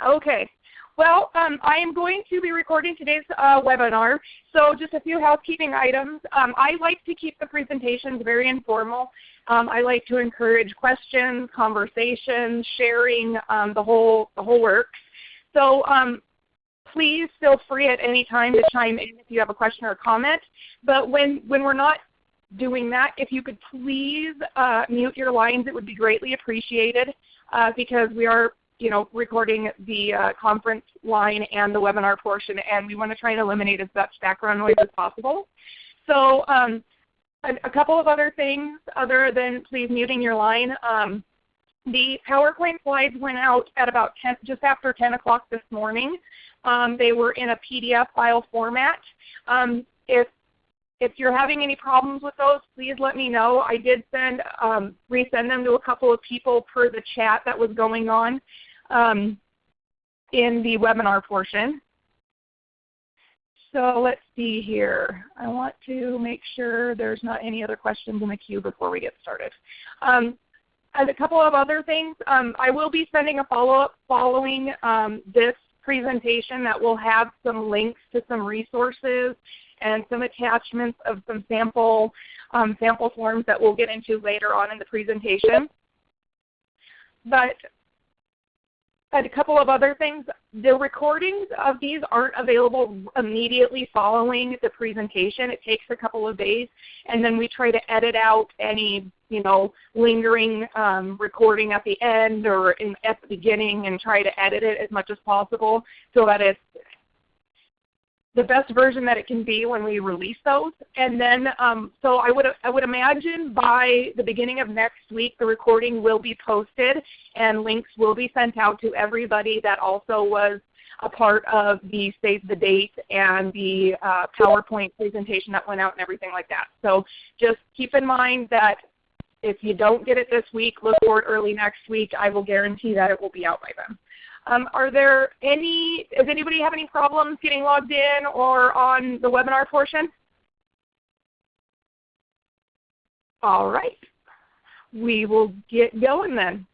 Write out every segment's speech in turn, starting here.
Okay. Well, I am going to be recording today's webinar, so just a few housekeeping items. I like to keep the presentations very informal. I like to encourage questions, conversations, sharing, the whole works. So please feel free at any time to chime in if you have a question or a comment. But when we're not doing that, if you could please mute your lines, it would be greatly appreciated because we are recording the conference line and the webinar portion, and we want to try and eliminate as much background noise as possible. So a couple of other things other than please muting your line. The PowerPoint slides went out at about just after 10 o'clock this morning. They were in a PDF file format. If you're having any problems with those, please let me know. I did resend them to a couple of people per the chat that was going on in the webinar portion. So let's see here. I want to make sure there's not any other questions in the queue before we get started. And a couple of other things. I will be sending a follow-up following this presentation that will have some links to some resources and some attachments of some sample forms that we'll get into later on in the presentation. But a couple of other things. The recordings of these aren't available immediately following the presentation. It takes a couple of days, and then we try to edit out any lingering recording at the end or at the beginning and try to edit it as much as possible so that it's the best version that it can be when we release those. And then, so I would imagine by the beginning of next week the recording will be posted and links will be sent out to everybody that also was a part of the Save the Date and the PowerPoint presentation that went out and everything like that. So just keep in mind that if you don't get it this week, look for it early next week. I will guarantee that it will be out by then. Does anybody have any problems getting logged in or on the webinar portion? All right. We will get going then.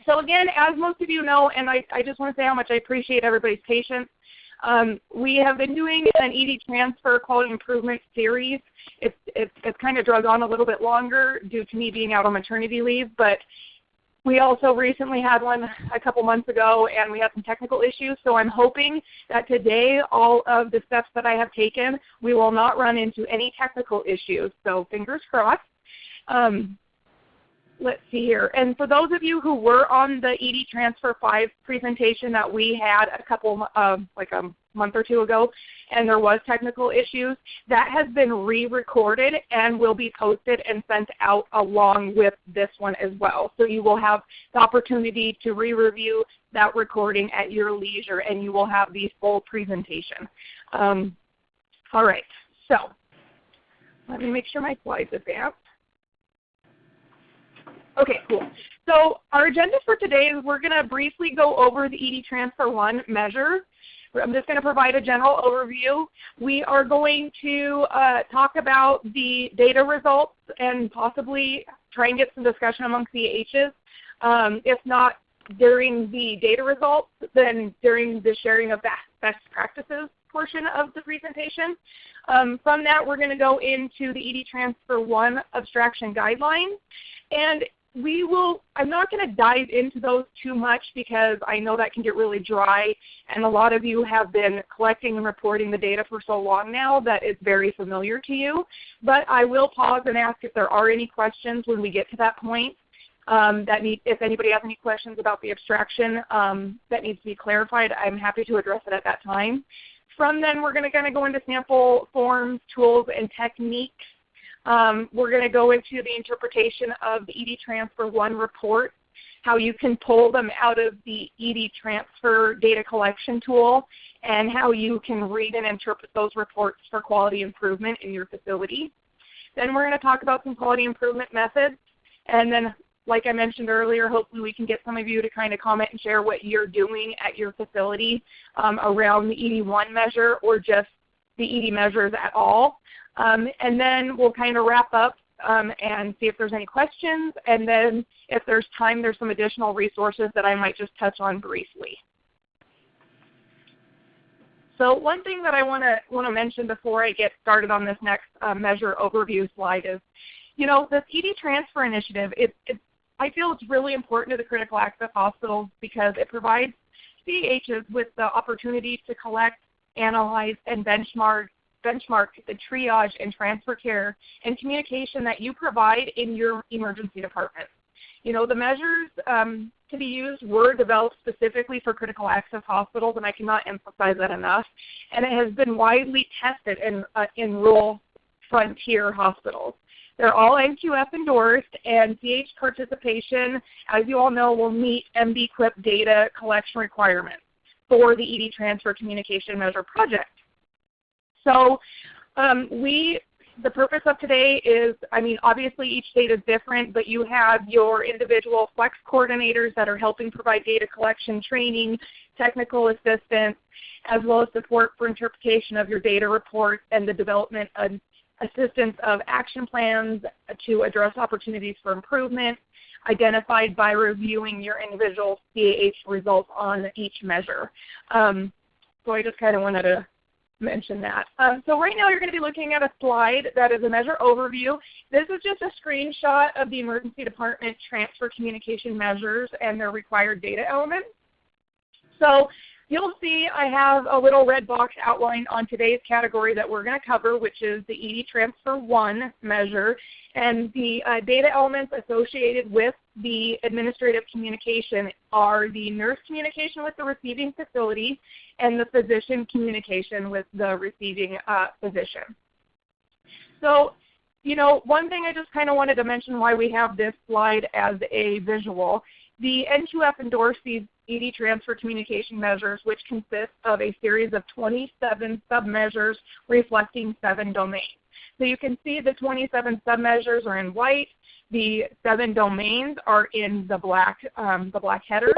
So again, as most of you know, and I just want to say how much I appreciate everybody's patience, we have been doing an ED transfer quality improvement series. It's kind of drug on a little bit longer due to me being out on maternity leave, but we also recently had one a couple months ago, and we had some technical issues. So I'm hoping that today all of the steps that I have taken, we will not run into any technical issues. So fingers crossed. Let's see here. And for those of you who were on the ED Transfer 5 presentation that we had like a month or two ago, and there was technical issues, that has been re-recorded and will be posted and sent out along with this one as well. So you will have the opportunity to re-review that recording at your leisure, and you will have the full presentation. All right, so let me make sure my slides advance. Okay, cool. So our agenda for today is we're going to briefly go over the ED Transfer 1 measure. I'm just going to provide a general overview. We are going to talk about the data results and possibly try and get some discussion amongst the H's. If not during the data results, then during the sharing of best practices portion of the presentation. From that, we're going to go into the ED Transfer 1 abstraction guidelines. And I'm not going to dive into those too much because I know that can get really dry, and a lot of you have been collecting and reporting the data for so long now that it's very familiar to you. But I will pause and ask if there are any questions when we get to that point. If anybody has any questions about the abstraction that needs to be clarified, I'm happy to address it at that time. From then, we're going to kind of go into sample forms, tools, and techniques. We're going to go into the interpretation of the ED Transfer 1 report, how you can pull them out of the ED Transfer data collection tool, and how you can read and interpret those reports for quality improvement in your facility. Then we're going to talk about some quality improvement methods, and then like I mentioned earlier, hopefully we can get some of you to kind of comment and share what you're doing at your facility around the ED1 measure or just the ED measures at all. And then we'll kind of wrap up and see if there's any questions. And then if there's time, there's some additional resources that I might just touch on briefly. So one thing that I want to mention before I get started on this next measure overview slide is, this ED transfer initiative, I feel it's really important to the critical access hospitals because it provides CAHs with the opportunity to collect, analyze, and benchmark the triage and transfer care and communication that you provide in your emergency department. The measures to be used were developed specifically for critical access hospitals, and I cannot emphasize that enough. And it has been widely tested in rural frontier hospitals. They're all NQF endorsed, and CH participation, as you all know, will meet MB-QIP data collection requirements for the ED Transfer Communication Measure project. So the purpose of today is, obviously each state is different, but you have your individual flex coordinators that are helping provide data collection, training, technical assistance, as well as support for interpretation of your data reports and the development and assistance of action plans to address opportunities for improvement, identified by reviewing your individual CAH results on each measure. So I just kind of wanted to mention that. So right now you're going to be looking at a slide that is a measure overview. This is just a screenshot of the emergency department transfer communication measures and their required data elements. So you'll see I have a little red box outlined on today's category that we're going to cover, which is the ED Transfer 1 measure, and the data elements associated with the administrative communication are the nurse communication with the receiving facility and the physician communication with the receiving physician. So, one thing I just kind of wanted to mention why we have this slide as a visual. The NQF endorsed these ED transfer communication measures, which consist of a series of 27 submeasures reflecting 7 domains. So you can see the 27 submeasures are in white. The 7 domains are in the black headers.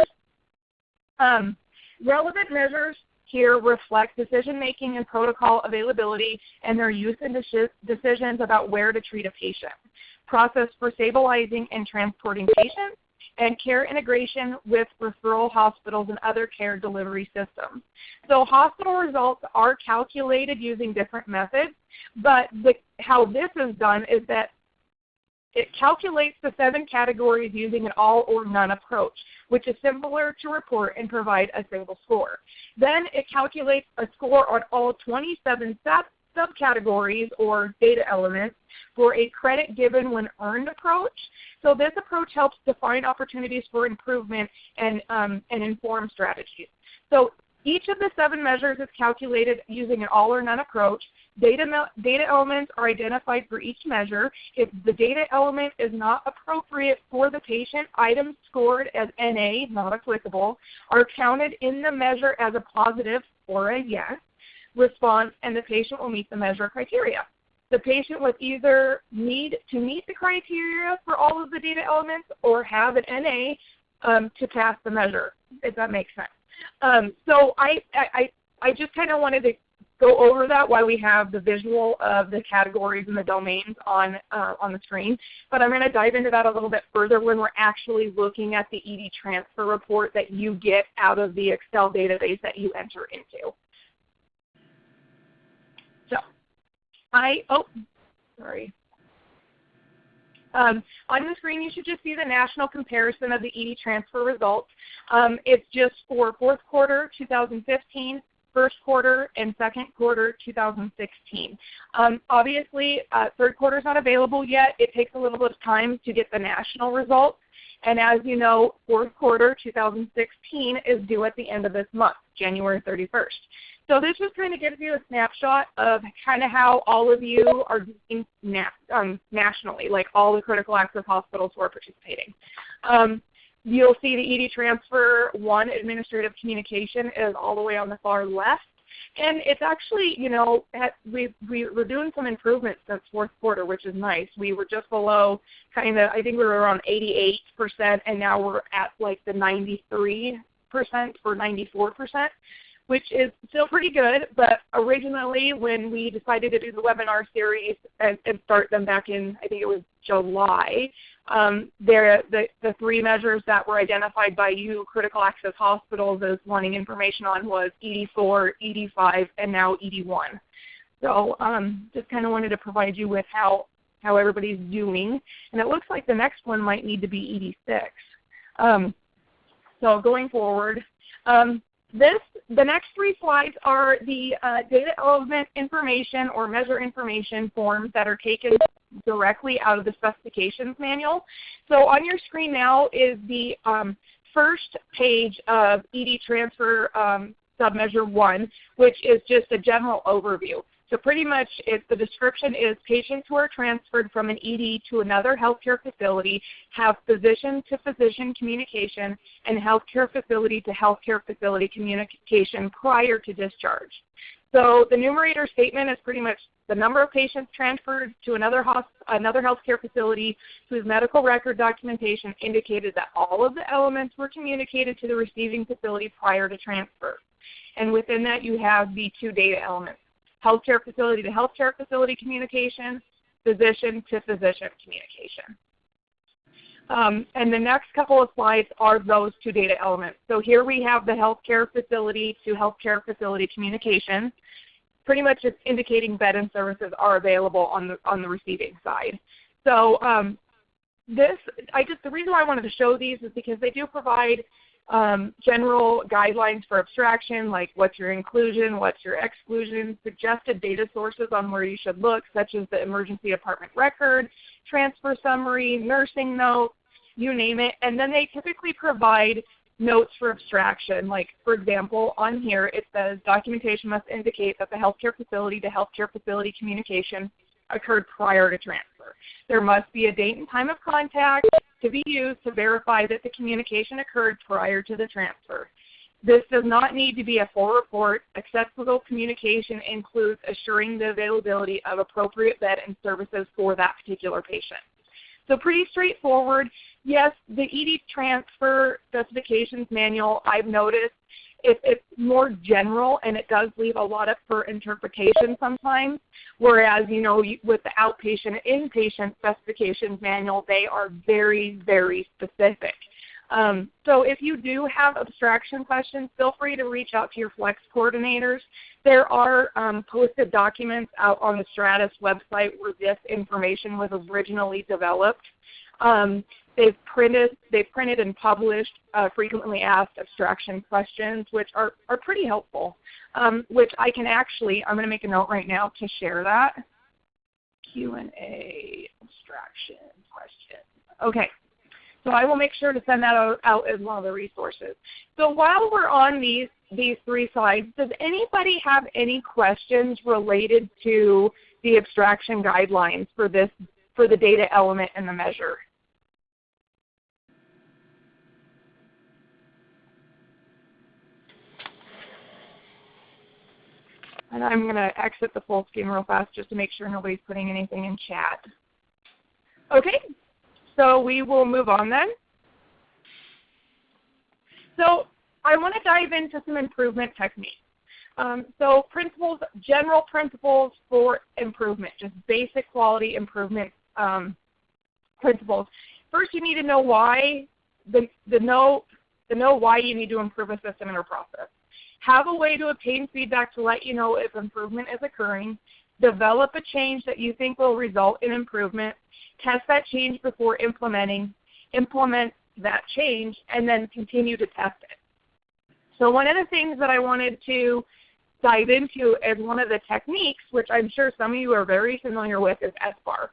Relevant measures here reflect decision-making and protocol availability and their use in decisions about where to treat a patient, process for stabilizing and transporting patients, and care integration with referral hospitals and other care delivery systems. So hospital results are calculated using different methods, but how this is done is that it calculates the 7 categories using an all or none approach, which is simpler to report and provide a single score. Then it calculates a score on all 27 subcategories or data elements for a credit given when earned approach. So this approach helps define opportunities for improvement and inform strategies. So each of the 7 measures is calculated using an all or none approach. Data elements are identified for each measure. If the data element is not appropriate for the patient, items scored as NA, not applicable, are counted in the measure as a positive or a yes response, and the patient will meet the measure criteria. The patient would either need to meet the criteria for all of the data elements or have an NA to pass the measure, if that makes sense. So I just kind of wanted to go over that while we have the visual of the categories and the domains on the screen. But I'm going to dive into that a little bit further when we're actually looking at the ED transfer report that you get out of the Excel database that you enter into. So on the screen you should just see the national comparison of the ED transfer results. It's just for 4th quarter 2015, 1st quarter, and 2nd quarter 2016. Obviously, 3rd quarter is not available yet. It takes a little bit of time to get the national results. And as you know, 4th quarter 2016 is due at the end of this month, January 31st. So this just kind of gives you a snapshot of kind of how all of you are doing nationally, like all the critical access hospitals who are participating. You'll see the ED Transfer 1 administrative communication is all the way on the far left. And it's actually, we're doing some improvements since 4th quarter, which is nice. We were just below I think we were around 88%, and now we're at like the 93% or 94%. Which is still pretty good, but originally when we decided to do the webinar series and start them back in, I think it was July, The three measures that were identified by you, critical access hospitals, as wanting information on was ED4, ED5, and now ED1. So just kind of wanted to provide you with how everybody's doing. And it looks like the next one might need to be ED6. So going forward, the next three slides are the data element information or measure information forms that are taken directly out of the specifications manual. So on your screen now is the first page of ED transfer submeasure 1, which is just a general overview. So pretty much the description is patients who are transferred from an ED to another healthcare facility have physician-to-physician communication and healthcare facility to healthcare facility communication prior to discharge. So the numerator statement is pretty much the number of patients transferred to another healthcare facility whose medical record documentation indicated that all of the elements were communicated to the receiving facility prior to transfer. And within that you have the two data elements: healthcare facility to healthcare facility communication, physician to physician communication. And the next couple of slides are those two data elements. So here we have the healthcare facility to healthcare facility communication. Pretty much it's indicating bed and services are available on the receiving side. So the reason why I wanted to show these is because they do provide general guidelines for abstraction, like what's your inclusion, what's your exclusion, suggested data sources on where you should look, such as the emergency department record, transfer summary, nursing notes, you name it. And then they typically provide notes for abstraction. Like, for example, on here it says documentation must indicate that the healthcare facility to healthcare facility communication occurred prior to transfer. There must be a date and time of contact to be used to verify that the communication occurred prior to the transfer. This does not need to be a full report. Accessible communication includes assuring the availability of appropriate bed and services for that particular patient. So pretty straightforward. Yes, the ED transfer specifications manual, I've noticed it's more general and it does leave a lot up for interpretation sometimes, whereas, you know, with the outpatient and inpatient specifications manual, they are very, very specific. So if you do have abstraction questions, feel free to reach out to your FLEX coordinators. There are posted documents out on the Stratus website where this information was originally developed. They've printed and published frequently asked abstraction questions, which are pretty helpful, which I can actually, I'm going to make a note right now to share that. Q&A abstraction question. Okay. So I will make sure to send that out as one of the resources. So while we're on these three slides, does anybody have any questions related to the abstraction guidelines for the data element and the measure? And I'm going to exit the full screen real fast just to make sure nobody's putting anything in chat. Okay. So we will move on then. So I want to dive into some improvement techniques. So principles, general principles for improvement, just basic quality improvement principles. First, you need to know why, know why you need to improve a system or process. Have a way to obtain feedback to let you know if improvement is occurring. Develop a change that you think will result in improvement. Test that change before implementing. Implement that change, and then continue to test it. So one of the things that I wanted to dive into as one of the techniques, which I'm sure some of you are very familiar with, is SBAR,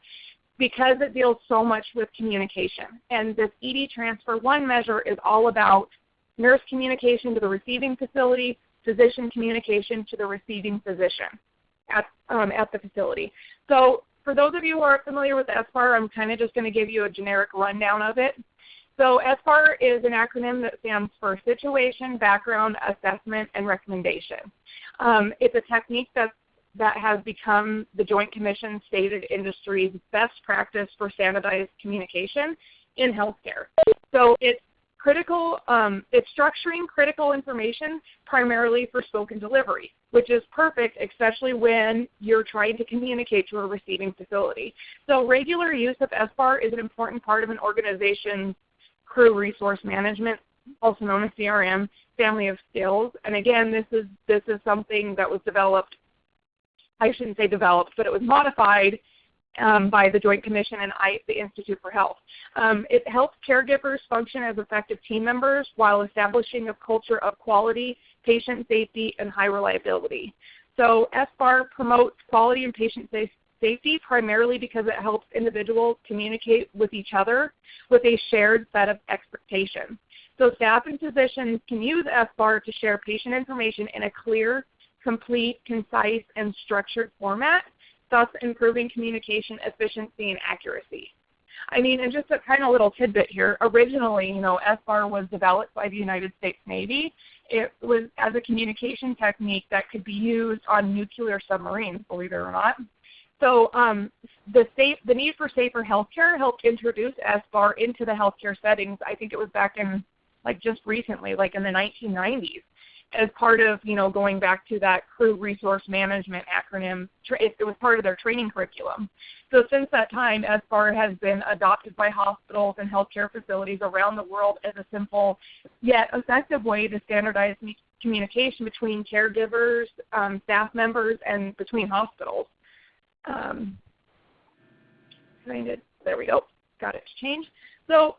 because it deals so much with communication. And this ED Transfer 1 measure is all about nurse communication to the receiving facility, physician communication to the receiving physician at the facility. So for those of you who are familiar with SBAR, I'm kind of just going to give you a generic rundown of it. So SBAR is an acronym that stands for Situation, Background, Assessment, and Recommendation. It's a technique that has become the Joint Commission stated industry's best practice for standardized communication in healthcare. So it's It's structuring critical information primarily for spoken delivery, which is perfect, especially when you're trying to communicate to a receiving facility. So regular use of SBAR is an important part of an organization's crew resource management, also known as CRM, family of skills. And again, this is something that was developed, I shouldn't say developed, but it was modified by the Joint Commission and the Institute for Health. It helps caregivers function as effective team members while establishing a culture of quality, patient safety, and high reliability. So SBAR promotes quality and patient safety primarily because it helps individuals communicate with each other with a shared set of expectations. So staff and physicians can use SBAR to share patient information in a clear, complete, concise, and structured format, thus improving communication efficiency and accuracy. I mean, and just a kind of little tidbit here, originally, SBAR was developed by the United States Navy. It was as a communication technique that could be used on nuclear submarines, believe it or not. So the need for safer healthcare helped introduce SBAR into the healthcare settings. I think it was back in, just recently, in the 1990s. As part of, going back to that crew resource management acronym, it was part of their training curriculum. So since that time, SBAR has been adopted by hospitals and healthcare facilities around the world as a simple yet effective way to standardize communication between caregivers, staff members, and between hospitals. There we go. Got it to change. So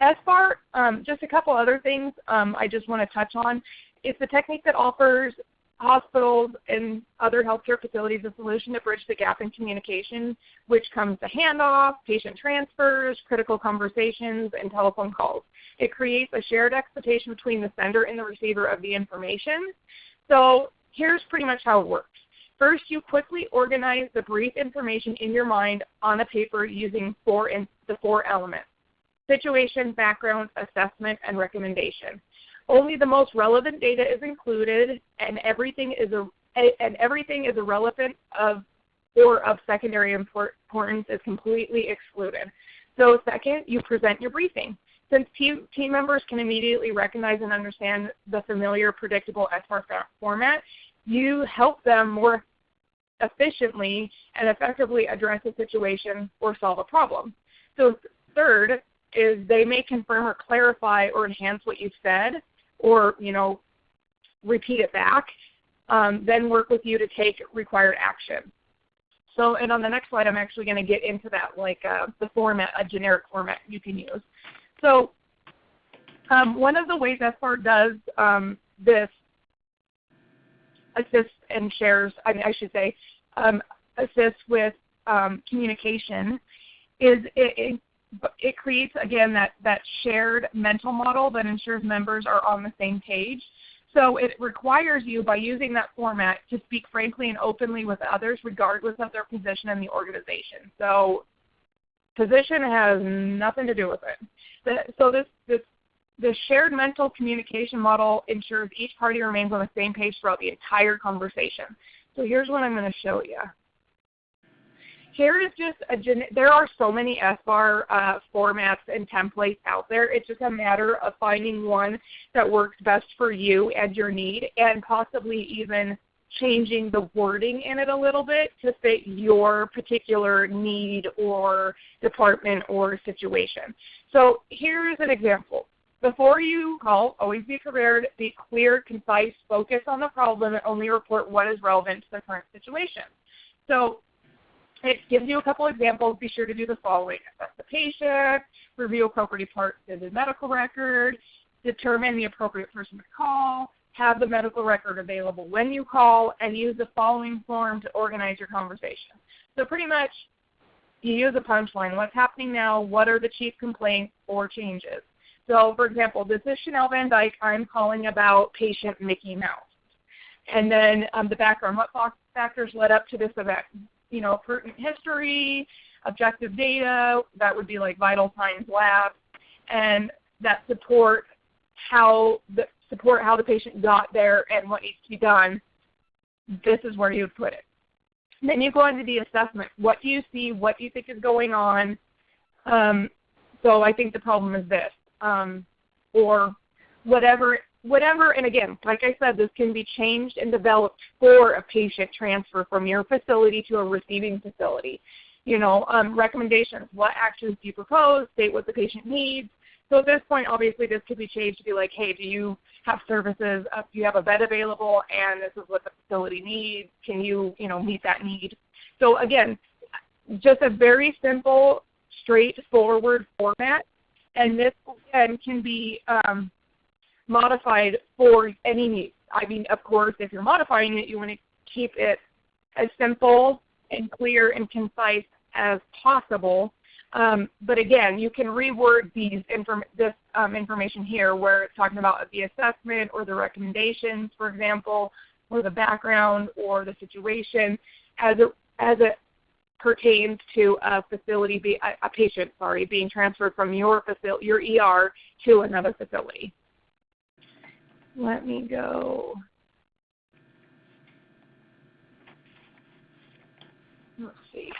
SBAR, just a couple other things I just want to touch on. It's a technique that offers hospitals and other healthcare facilities a solution to bridge the gap in communication, which comes to handoff, patient transfers, critical conversations, and telephone calls. It creates a shared expectation between the sender and the receiver of the information. So here's pretty much how it works. First, you quickly organize the brief information in your mind on a paper using the four elements: situation, background, assessment, and recommendation. Only the most relevant data is included, and everything is irrelevant or of secondary importance is completely excluded. So second, you present your briefing. Since team members can immediately recognize and understand the familiar, predictable SBAR format, you help them more efficiently and effectively address a situation or solve a problem. So third is they may confirm or clarify or enhance what you've said, or repeat it back, then work with you to take required action. So, and on the next slide, I'm actually going to get into that, the format, a generic format you can use. So, one of the ways SBAR does this assists and shares, assists with communication is it creates, again, that shared mental model that ensures members are on the same page. So it requires you, by using that format, to speak frankly and openly with others regardless of their position in the organization. So position has nothing to do with it. So this shared mental communication model ensures each party remains on the same page throughout the entire conversation. So here's what I'm going to show you. Here is just there are so many SBAR formats and templates out there. It's just a matter of finding one that works best for you and your need, and possibly even changing the wording in it a little bit to fit your particular need or department or situation. So here's an example. Before you call, always be prepared, be clear, concise, focus on the problem, and only report what is relevant to the current situation. So it gives you a couple examples. Be sure to do the following: assess the patient, review appropriate parts of the medical record, determine the appropriate person to call, have the medical record available when you call, and use the following form to organize your conversation. So pretty much you use a punchline. What's happening now? What are the chief complaints or changes? So, for example, this is Shanelle Van Dyke. I'm calling about patient Mickey Mouse. And then the background, what factors led up to this event? Pertinent history, objective data, that would be like vital signs labs, and that support how the patient got there and what needs to be done. This is where you would put it. And then you go into the assessment. What do you see? What do you think is going on? So I think the problem is this. or whatever, and again, like I said, this can be changed and developed for a patient transfer from your facility to a receiving facility. Recommendations, what actions do you propose, state what the patient needs. So at this point, obviously, this could be changed to be like, hey, do you have services, do you have a bed available, and this is what the facility needs, can you, meet that need? So again, just a very simple, straightforward format, and this, again, can be modified for any needs. I mean, of course, if you're modifying it, you want to keep it as simple and clear and concise as possible. But again, you can reword this information here where it's talking about the assessment or the recommendations, for example, or the background or the situation as it pertains to a patient being transferred from your ER to another facility. Let me go. Let's see.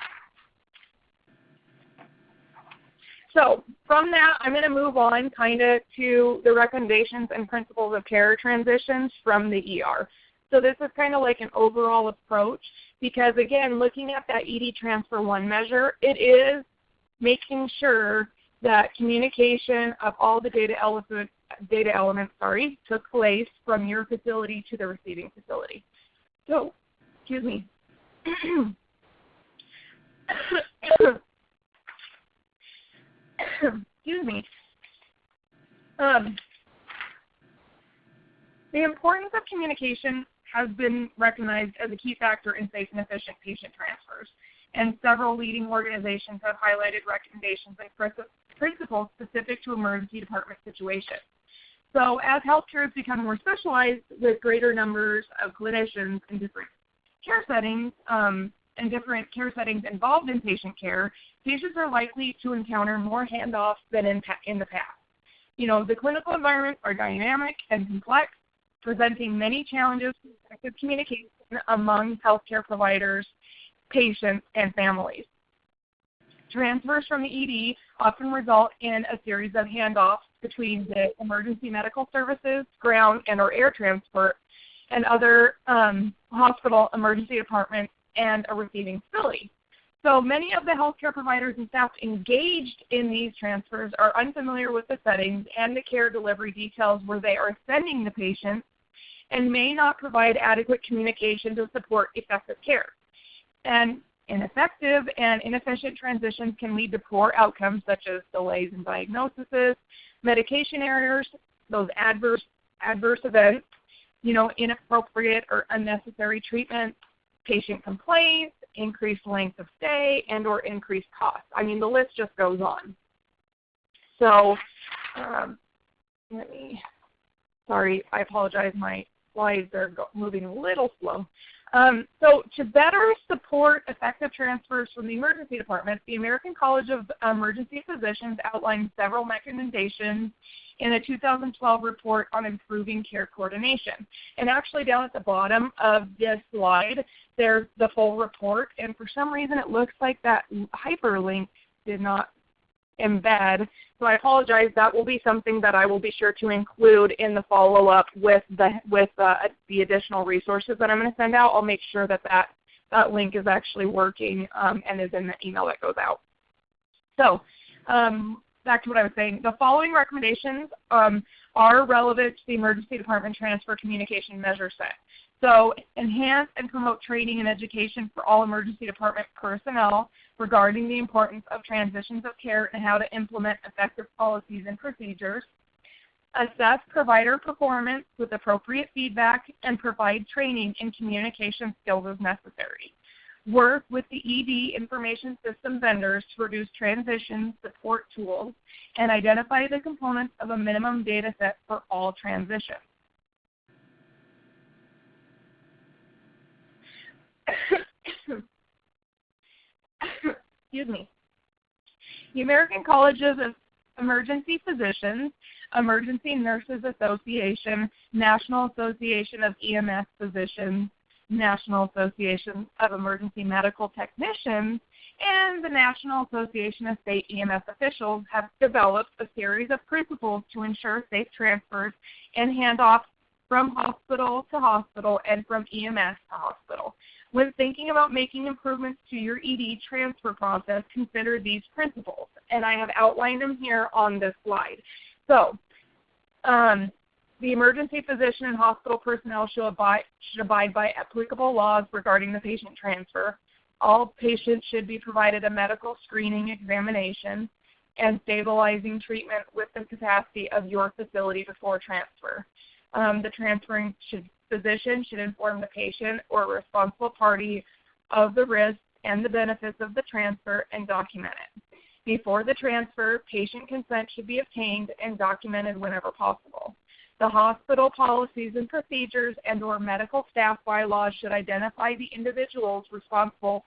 So from that, I'm going to move on kind of to the recommendations and principles of care transitions from the ER. So this is kind of like an overall approach because, again, looking at that ED Transfer 1 measure, it is making sure that communication of all the data elements took place from your facility to the receiving facility. So, excuse me. Excuse me. The importance of communication has been recognized as a key factor in safe and efficient patient transfers, and several leading organizations have highlighted recommendations and principles specific to emergency department situations. So as healthcare has become more specialized with greater numbers of clinicians in different care settings, involved in patient care, patients are likely to encounter more handoffs than in the past. The clinical environments are dynamic and complex, presenting many challenges to effective communication among healthcare providers, patients, and families. Transfers from the ED often result in a series of handoffs between the emergency medical services, ground and or air transport, and other hospital emergency departments and a receiving facility. So many of the healthcare providers and staff engaged in these transfers are unfamiliar with the settings and the care delivery details where they are sending the patients and may not provide adequate communication to support effective care. And ineffective and inefficient transitions can lead to poor outcomes such as delays in diagnoses, medication errors, those adverse events, inappropriate or unnecessary treatment, patient complaints, increased length of stay, and or increased costs. I mean, the list just goes on. So sorry, I apologize. My slides are moving a little slow. So to better support effective transfers from the emergency department, the American College of Emergency Physicians outlined several recommendations in a 2012 report on improving care coordination. And actually down at the bottom of this slide, there's the full report, and for some reason it looks like that hyperlink did not embed. So I apologize. That will be something that I will be sure to include in the follow-up with the additional resources that I'm going to send out. I'll make sure that that link is actually working and is in the email that goes out. So back to what I was saying. The following recommendations are relevant to the emergency department transfer communication measure set. So enhance and promote training and education for all emergency department personnel regarding the importance of transitions of care and how to implement effective policies and procedures. Assess provider performance with appropriate feedback and provide training in communication skills as necessary. Work with the ED information system vendors to produce transition support tools and identify the components of a minimum data set for all transitions. Excuse me. The American College of Emergency Physicians, Emergency Nurses Association, National Association of EMS Physicians, National Association of Emergency Medical Technicians, And the National Association of State EMS Officials have developed a series of principles to ensure safe transfers and handoffs from hospital to hospital and from EMS to hospital. When thinking about making improvements to your ED transfer process, consider these principles, and I have outlined them here on this slide. So, the emergency physician and hospital personnel should abide by applicable laws regarding the patient transfer. All patients should be provided a medical screening examination and stabilizing treatment with the capacity of your facility before transfer. The transferring physician should inform the patient or responsible party of the risks and the benefits of the transfer and document it. Before the transfer, patient consent should be obtained and documented whenever possible. The hospital policies and procedures and/or medical staff bylaws should identify the individuals responsible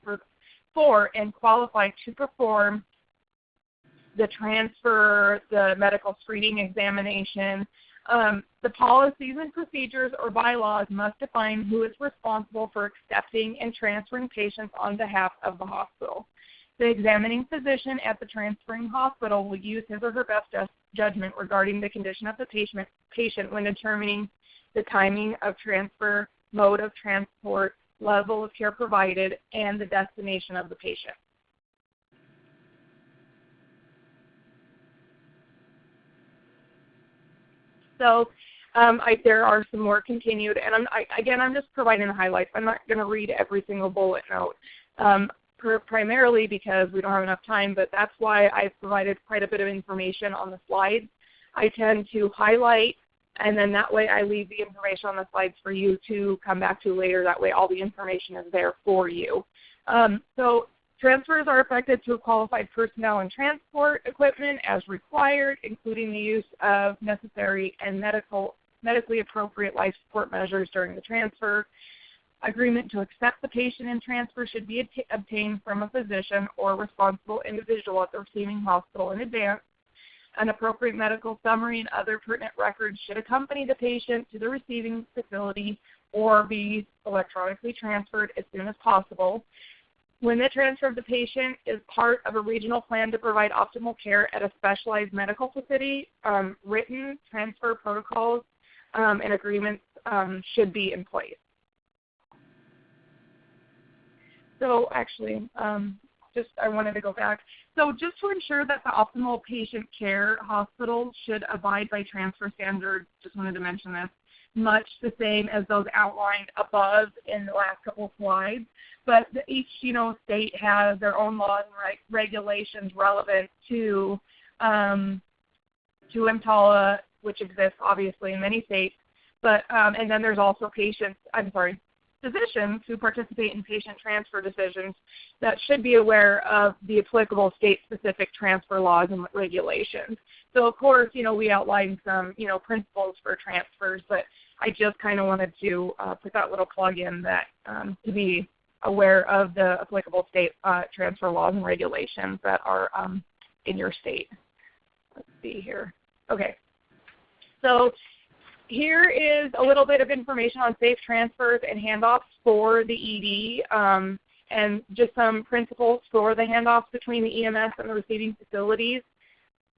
for and qualified to perform the transfer, the medical screening examination. The policies and procedures or bylaws must define who is responsible for accepting and transferring patients on behalf of the hospital. The examining physician at the transferring hospital will use his or her best judgment regarding the condition of the patient when determining the timing of transfer, mode of transport, level of care provided, and the destination of the patient. So there are some more continued, and I'm just providing the highlights. I'm not going to read every single bullet note, primarily because we don't have enough time, but that's why I've provided quite a bit of information on the slides. I tend to highlight, and then that way I leave the information on the slides for you to come back to later. That way all the information is there for you. So transfers are effected through qualified personnel and transport equipment as required, including the use of necessary and medically appropriate life support measures during the transfer. Agreement to accept the patient in transfer should be obtained from a physician or responsible individual at the receiving hospital in advance. An appropriate medical summary and other pertinent records should accompany the patient to the receiving facility or be electronically transferred as soon as possible. When the transfer of the patient is part of a regional plan to provide optimal care at a specialized medical facility, written transfer protocols and agreements should be in place. So actually, I wanted to go back. So just to ensure that the optimal patient care, hospitals should abide by transfer standards, just wanted to mention this, much the same as those outlined above in the last couple of slides. But each state has their own laws and regulations relevant to EMTALA, which exists obviously in many states. But and then there's also physicians who participate in patient transfer decisions that should be aware of the applicable state-specific transfer laws and regulations. So of course, we outlined some, principles for transfers, but I just kind of wanted to put that little plug in that to be aware of the applicable state transfer laws and regulations that are in your state. Let's see here. Okay. So here is a little bit of information on safe transfers and handoffs for the ED and just some principles for the handoffs between the EMS and the receiving facilities.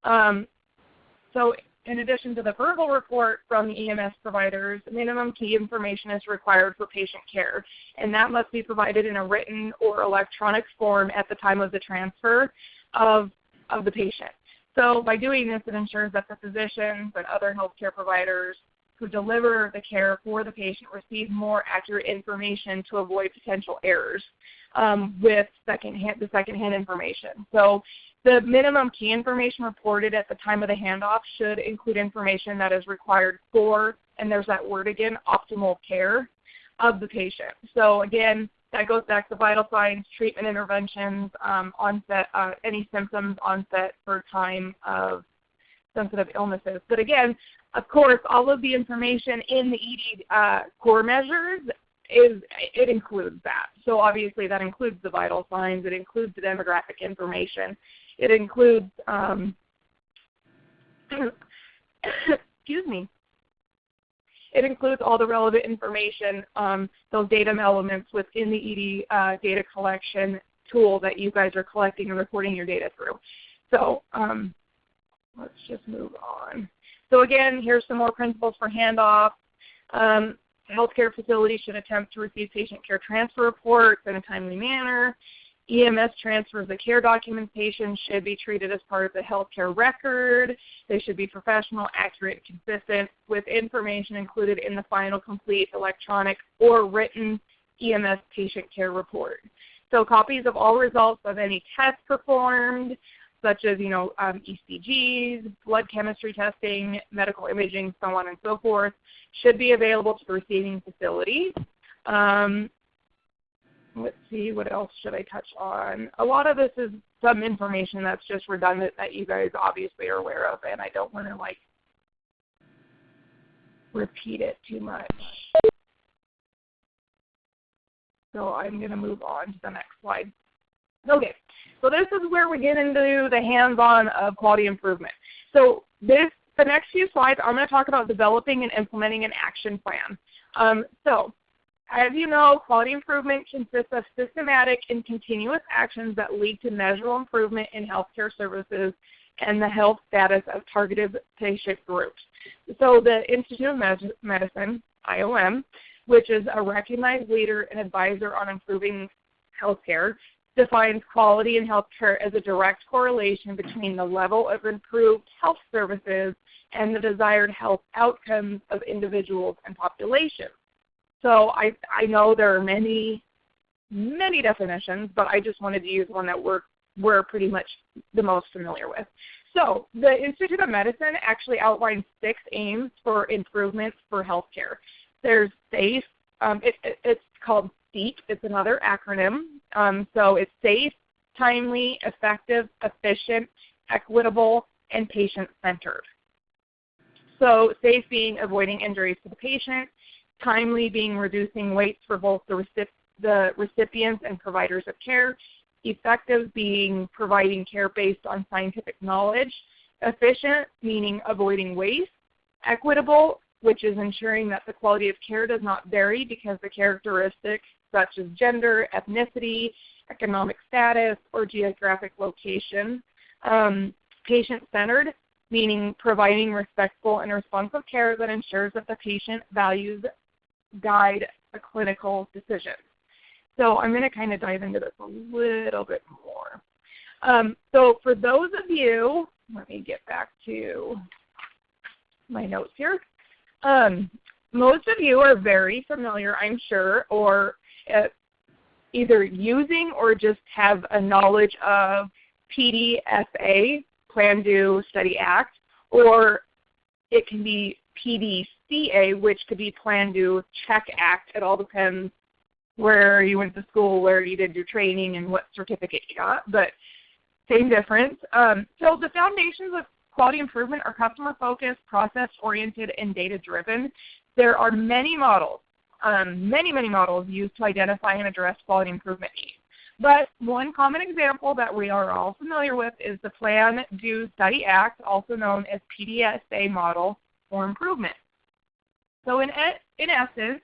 So in addition to the verbal report from the EMS providers, minimum key information is required for patient care, and that must be provided in a written or electronic form at the time of the transfer of the patient. So by doing this, it ensures that the physicians and other healthcare providers who deliver the care for the patient receive more accurate information to avoid potential errors with the secondhand information. So the minimum key information reported at the time of the handoff should include information that is required for, and there's that word again, optimal care of the patient. So again, that goes back to vital signs, treatment interventions, onset, any symptoms, onset for time of sensitive illnesses. But again, of course, all of the information in the ED core measures it includes that. So obviously that includes the vital signs, it includes the demographic information, it includes excuse me. It includes all the relevant information, those data elements within the ED data collection tool that you guys are collecting and recording your data through. So let's just move on. So again, here's some more principles for handoff. Healthcare facilities should attempt to receive patient care transfer reports in a timely manner. EMS transfers of care documentation should be treated as part of the healthcare record. They should be professional, accurate, and consistent with information included in the final, complete, electronic, or written EMS patient care report. So copies of all results of any tests performed, such as ECGs, blood chemistry testing, medical imaging, so on and so forth, should be available to the receiving facility. Let's see, what else should I touch on? A lot of this is some information that's just redundant that you guys obviously are aware of, and I don't want to repeat it too much. So I'm going to move on to the next slide. Okay, so this is where we get into the hands-on of quality improvement. So the next few slides, I'm going to talk about developing and implementing an action plan. As you know, quality improvement consists of systematic and continuous actions that lead to measurable improvement in healthcare services and the health status of targeted patient groups. So the Institute of Medicine, IOM, which is a recognized leader and advisor on improving healthcare, defines quality in healthcare as a direct correlation between the level of improved health services and the desired health outcomes of individuals and populations. So I know there are many definitions, but I just wanted to use one that we're pretty much the most familiar with. So the Institute of Medicine actually outlines 6 aims for improvements for healthcare. There's SAFE. It's called SEEK. It's another acronym. So it's safe, timely, effective, efficient, equitable, and patient-centered. So SAFE being avoiding injuries to the patient, timely being reducing waits for both the recipients and providers of care, effective being providing care based on scientific knowledge, efficient meaning avoiding waste, equitable, which is ensuring that the quality of care does not vary because the characteristics such as gender, ethnicity, economic status, or geographic location, patient-centered, meaning providing respectful and responsive care that ensures that the patient values guide a clinical decision. So I'm going to kind of dive into this a little bit more. So for those of you, let me get back to my notes here. Most of you are very familiar, I'm sure, or either using or just have a knowledge of PDSA, Plan, Do, Study, Act, or it can be PDCA, which could be Plan, Do, Check, Act. It all depends where you went to school, where you did your training, and what certificate you got, but same difference. So the foundations of quality improvement are customer-focused, process-oriented, and data-driven. There are many models, many models used to identify and address quality improvement needs. But one common example that we are all familiar with is the Plan, Do, Study, Act, also known as PDSA model for improvement. So in essence,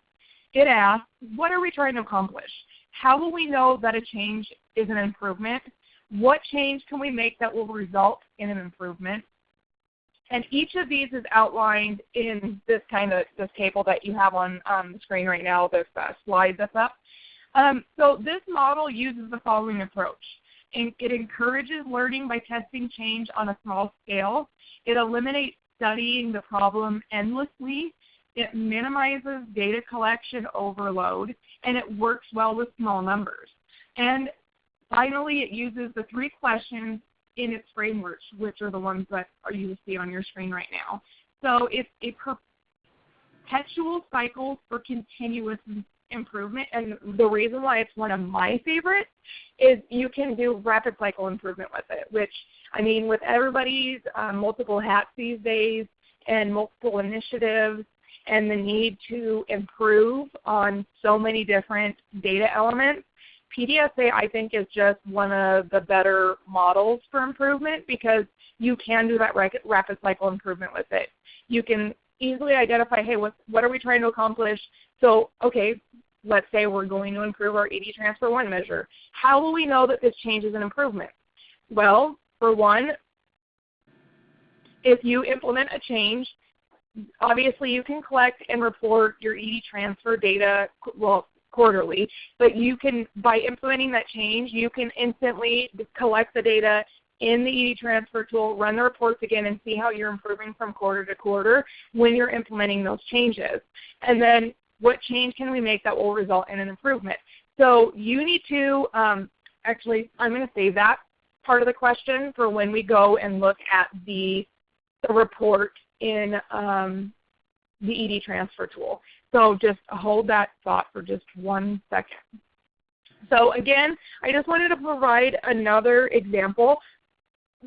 it asks, what are we trying to accomplish? How will we know that a change is an improvement? What change can we make that will result in an improvement? And each of these is outlined in this table that you have on the screen right now, this slide that's up. So this model uses the following approach. It encourages learning by testing change on a small scale. It eliminates studying the problem endlessly. It minimizes data collection overload, and it works well with small numbers. And finally, it uses the 3 questions in its frameworks, which are the ones that you see on your screen right now. So it's a perpetual cycle for continuous improvement, and the reason why it's one of my favorites is you can do rapid cycle improvement with it, which, I mean, with everybody's multiple hats these days and multiple initiatives and the need to improve on so many different data elements, PDSA, I think, is just one of the better models for improvement because you can do that rapid cycle improvement with it. You can easily identify, hey, what are we trying to accomplish? So, okay, let's say we're going to improve our ED Transfer 1 measure. How will we know that this change is an improvement? Well, for one, if you implement a change, obviously you can collect and report your ED transfer data, well, quarterly, but you can, by implementing that change, you can instantly collect the data in the ED Transfer tool, run the reports again, and see how you're improving from quarter to quarter when you're implementing those changes. And then what change can we make that will result in an improvement? So you need to, actually, I'm going to save that part of the question for when we go and look at the report in the ED Transfer tool. So just hold that thought for just 1 second. So again, I just wanted to provide another example.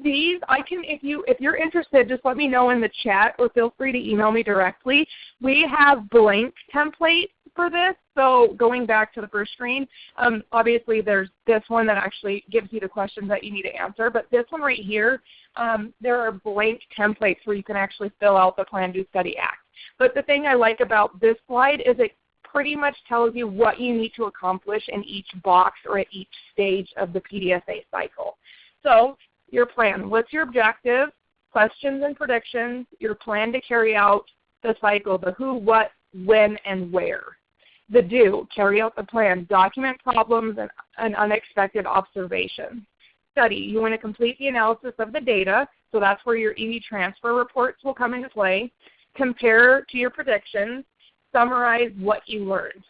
These I can, if you're interested, just let me know in the chat or feel free to email me directly. We have blank templates for this. So going back to the first screen, obviously there's this one that actually gives you the questions that you need to answer. But this one right here, there are blank templates where you can actually fill out the Plan, Do, Study, Act. But the thing I like about this slide is it pretty much tells you what you need to accomplish in each box or at each stage of the PDSA cycle. So your plan, what's your objective, questions and predictions, your plan to carry out the cycle, the who, what, when, and where. The do, carry out the plan, document problems and unexpected observations. Study, you want to complete the analysis of the data, so that's where your ED transfer reports will come into play. Compare to your predictions, summarize what you learned.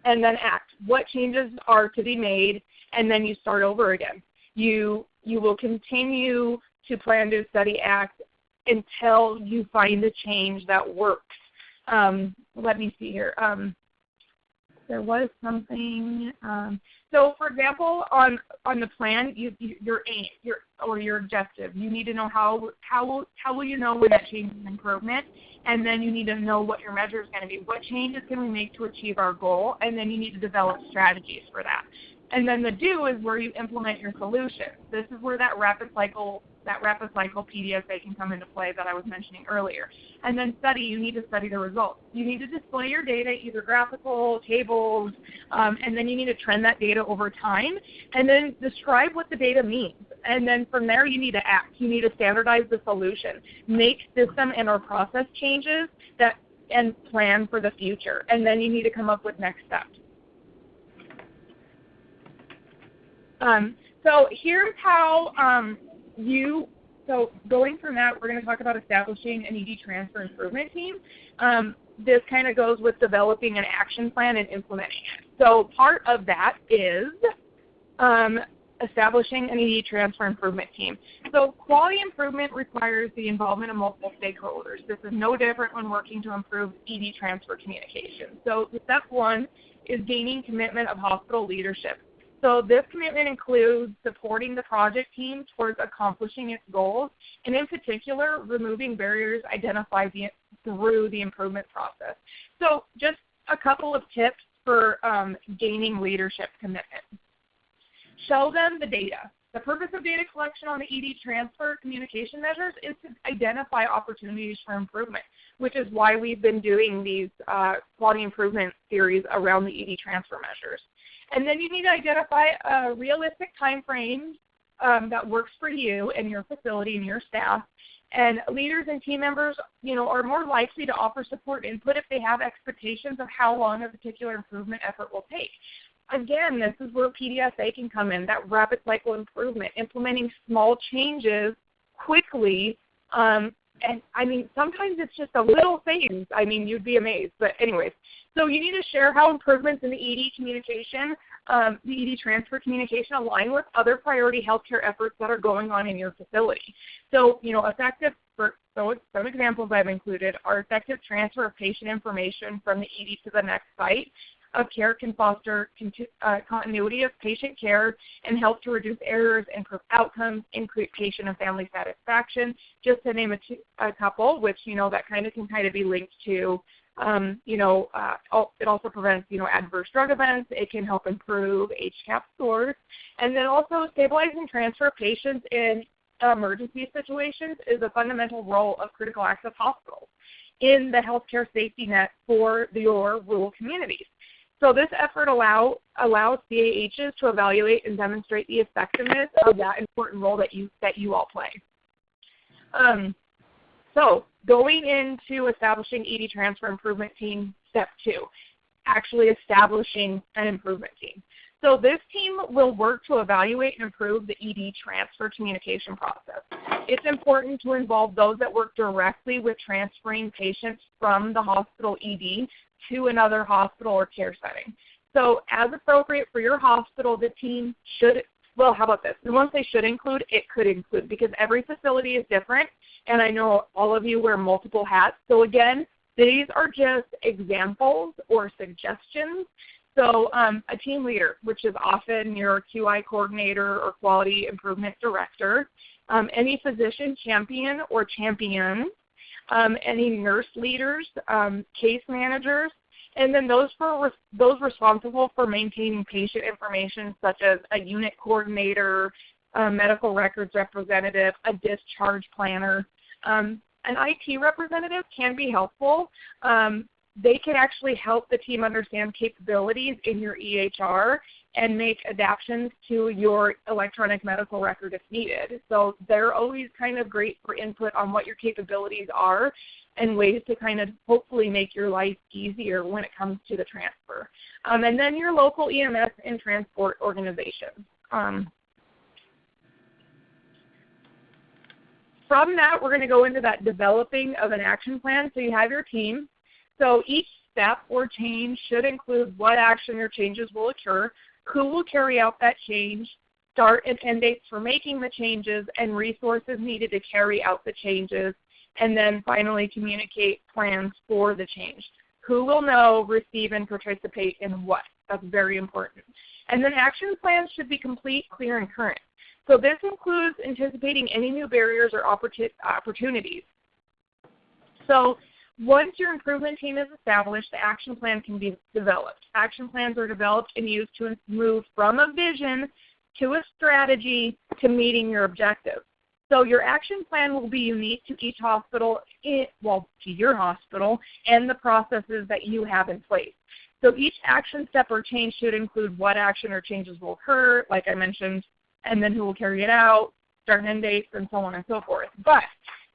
And then act, what changes are to be made, and then you start over again. You will continue to plan, do, study, act until you find a change that works. Let me see here. There was something. So, for example, on the plan, your aim, your objective. You need to know how will you know when that change is an improvement, and then you need to know what your measure is going to be. What changes can we make to achieve our goal, and then you need to develop strategies for that. And then the do is where you implement your solution. This is where that rapid cycle PDSA can come into play that I was mentioning earlier. And then study, you need to study the results. You need to display your data, either graphical, tables, and then you need to trend that data over time, and then describe what the data means. And then from there, you need to act. You need to standardize the solution, make system and or process changes and plan for the future. And then you need to come up with next steps. So here's how so going from that, we're going to talk about establishing an ED transfer improvement team. This kind of goes with developing an action plan and implementing it. So part of that is establishing an ED transfer improvement team. So quality improvement requires the involvement of multiple stakeholders. This is no different when working to improve ED transfer communication. So step one is gaining commitment of hospital leadership. So this commitment includes supporting the project team towards accomplishing its goals, and in particular, removing barriers identified through the improvement process. So just a couple of tips for gaining leadership commitment. Show them the data. The purpose of data collection on the ED transfer communication measures is to identify opportunities for improvement, which is why we've been doing these quality improvement series around the ED transfer measures. And then you need to identify a realistic time frame that works for you and your facility and your staff. And leaders and team members, are more likely to offer support input if they have expectations of how long a particular improvement effort will take. Again, this is where PDSA can come in, that rapid cycle improvement, implementing small changes quickly. And I mean, sometimes it's just a little things. I mean, you'd be amazed. But anyways, so you need to share how improvements in the ED communication, the ED transfer communication align with other priority healthcare efforts that are going on in your facility. So, effective, some examples I've included are effective transfer of patient information from the ED to the next site of care can foster continuity of patient care and help to reduce errors, improve outcomes, increase patient and family satisfaction, just to name a couple, which, that can be linked to, it also prevents, adverse drug events. It can help improve HCAHPS scores. And then also stabilizing transfer of patients in emergency situations is a fundamental role of critical access hospitals in the healthcare safety net for your rural communities. So this effort allows CAHs to evaluate and demonstrate the effectiveness of that important role that you all play. So going into establishing ED transfer improvement team, step 2, actually establishing an improvement team. So this team will work to evaluate and improve the ED transfer communication process. It's important to involve those that work directly with transferring patients from the hospital ED to another hospital or care setting. So as appropriate for your hospital, the team should, well, how about this? The ones they should include, it could include, because every facility is different, and I know all of you wear multiple hats. So again, these are just examples or suggestions. So a team leader, which is often your QI coordinator or quality improvement director, any physician champion or champions, any nurse leaders, case managers, and then those responsible for maintaining patient information, such as a unit coordinator, a medical records representative, a discharge planner. An IT representative can be helpful. They can actually help the team understand capabilities in your EHR and make adaptations to your electronic medical record if needed. So they're always kind of great for input on what your capabilities are and ways to kind of hopefully make your life easier when it comes to the transfer. And then your local EMS and transport organizations. From that, we're going to go into that developing of an action plan. So you have your team. So each step or change should include what action or changes will occur, who will carry out that change, start and end dates for making the changes, and resources needed to carry out the changes, and then finally communicate plans for the change. Who will know, receive, and participate in what? That's very important. And then action plans should be complete, clear, and current. So this includes anticipating any new barriers or opportunities. So once your improvement team is established, the action plan can be developed. Action plans are developed and used to move from a vision to a strategy to meeting your objectives. So your action plan will be unique to each hospital, to your hospital, and the processes that you have in place. So each action step or change should include what action or changes will occur, like I mentioned, and then who will carry it out, start and end dates, and so on and so forth.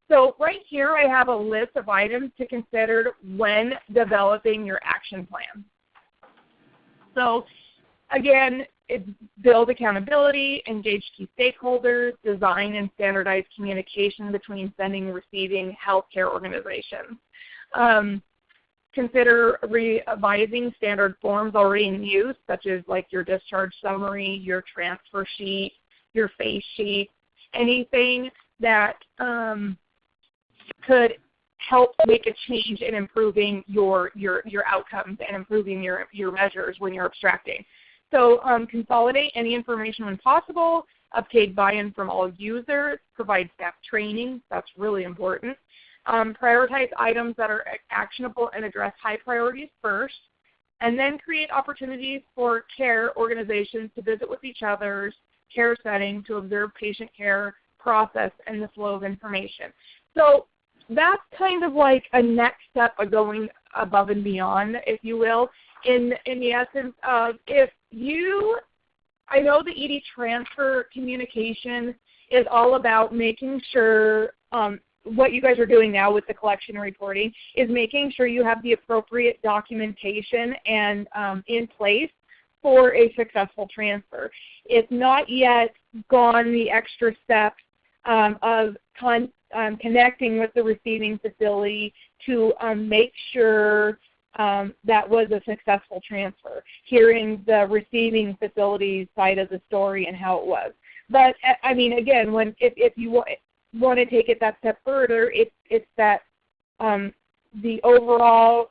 So right here I have a list of items to consider when developing your action plan. So again, build accountability, engage key stakeholders, design and standardize communication between sending and receiving healthcare organizations. Consider revising standard forms already in use, such as like your discharge summary, your transfer sheet, your phase sheet, anything that could help make a change in improving your outcomes and improving your measures when you're abstracting. So consolidate any information when possible, obtain buy-in from all users, provide staff training, that's really important. Prioritize items that are actionable and address high priorities first, and then create opportunities for care organizations to visit with each other's care setting to observe patient care process and the flow of information. So that's kind of like a next step of going above and beyond, if you will, in the essence of I know the ED transfer communication is all about making sure what you guys are doing now with the collection and reporting is making sure you have the appropriate documentation and in place for a successful transfer. It's not yet gone the extra steps of connecting with the receiving facility to make sure that was a successful transfer, hearing the receiving facility side of the story and how it was. But, I mean, again, if you want to take it that step further, it's that the overall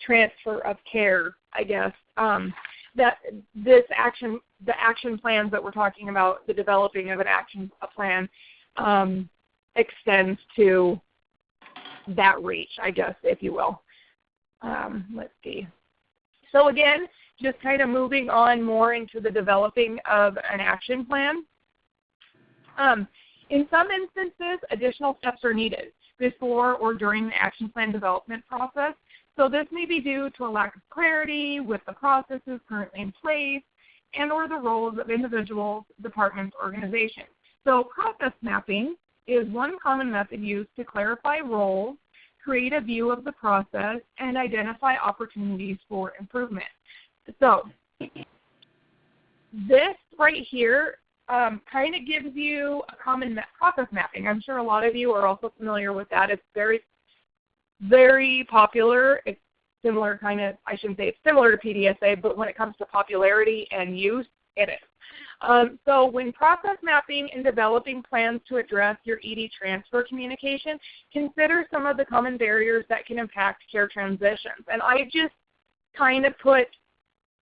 transfer of care, I guess, that the action plans that we're talking about, the developing of an action plan, extends to that reach, I guess, if you will. Let's see. So again, just kind of moving on more into the developing of an action plan. In some instances, additional steps are needed before or during the action plan development process. So this may be due to a lack of clarity with the processes currently in place and or the roles of individuals, departments, organizations. So process mapping is one common method used to clarify roles, create a view of the process, and identify opportunities for improvement. So this right here kind of gives you a common process mapping. I'm sure a lot of you are also familiar with that. It's very, very popular. It's similar kind of, I shouldn't say it's similar to PDSA, but when it comes to popularity and use, it is. So when process mapping and developing plans to address your ED transfer communication, consider some of the common barriers that can impact care transitions. And I just kind of put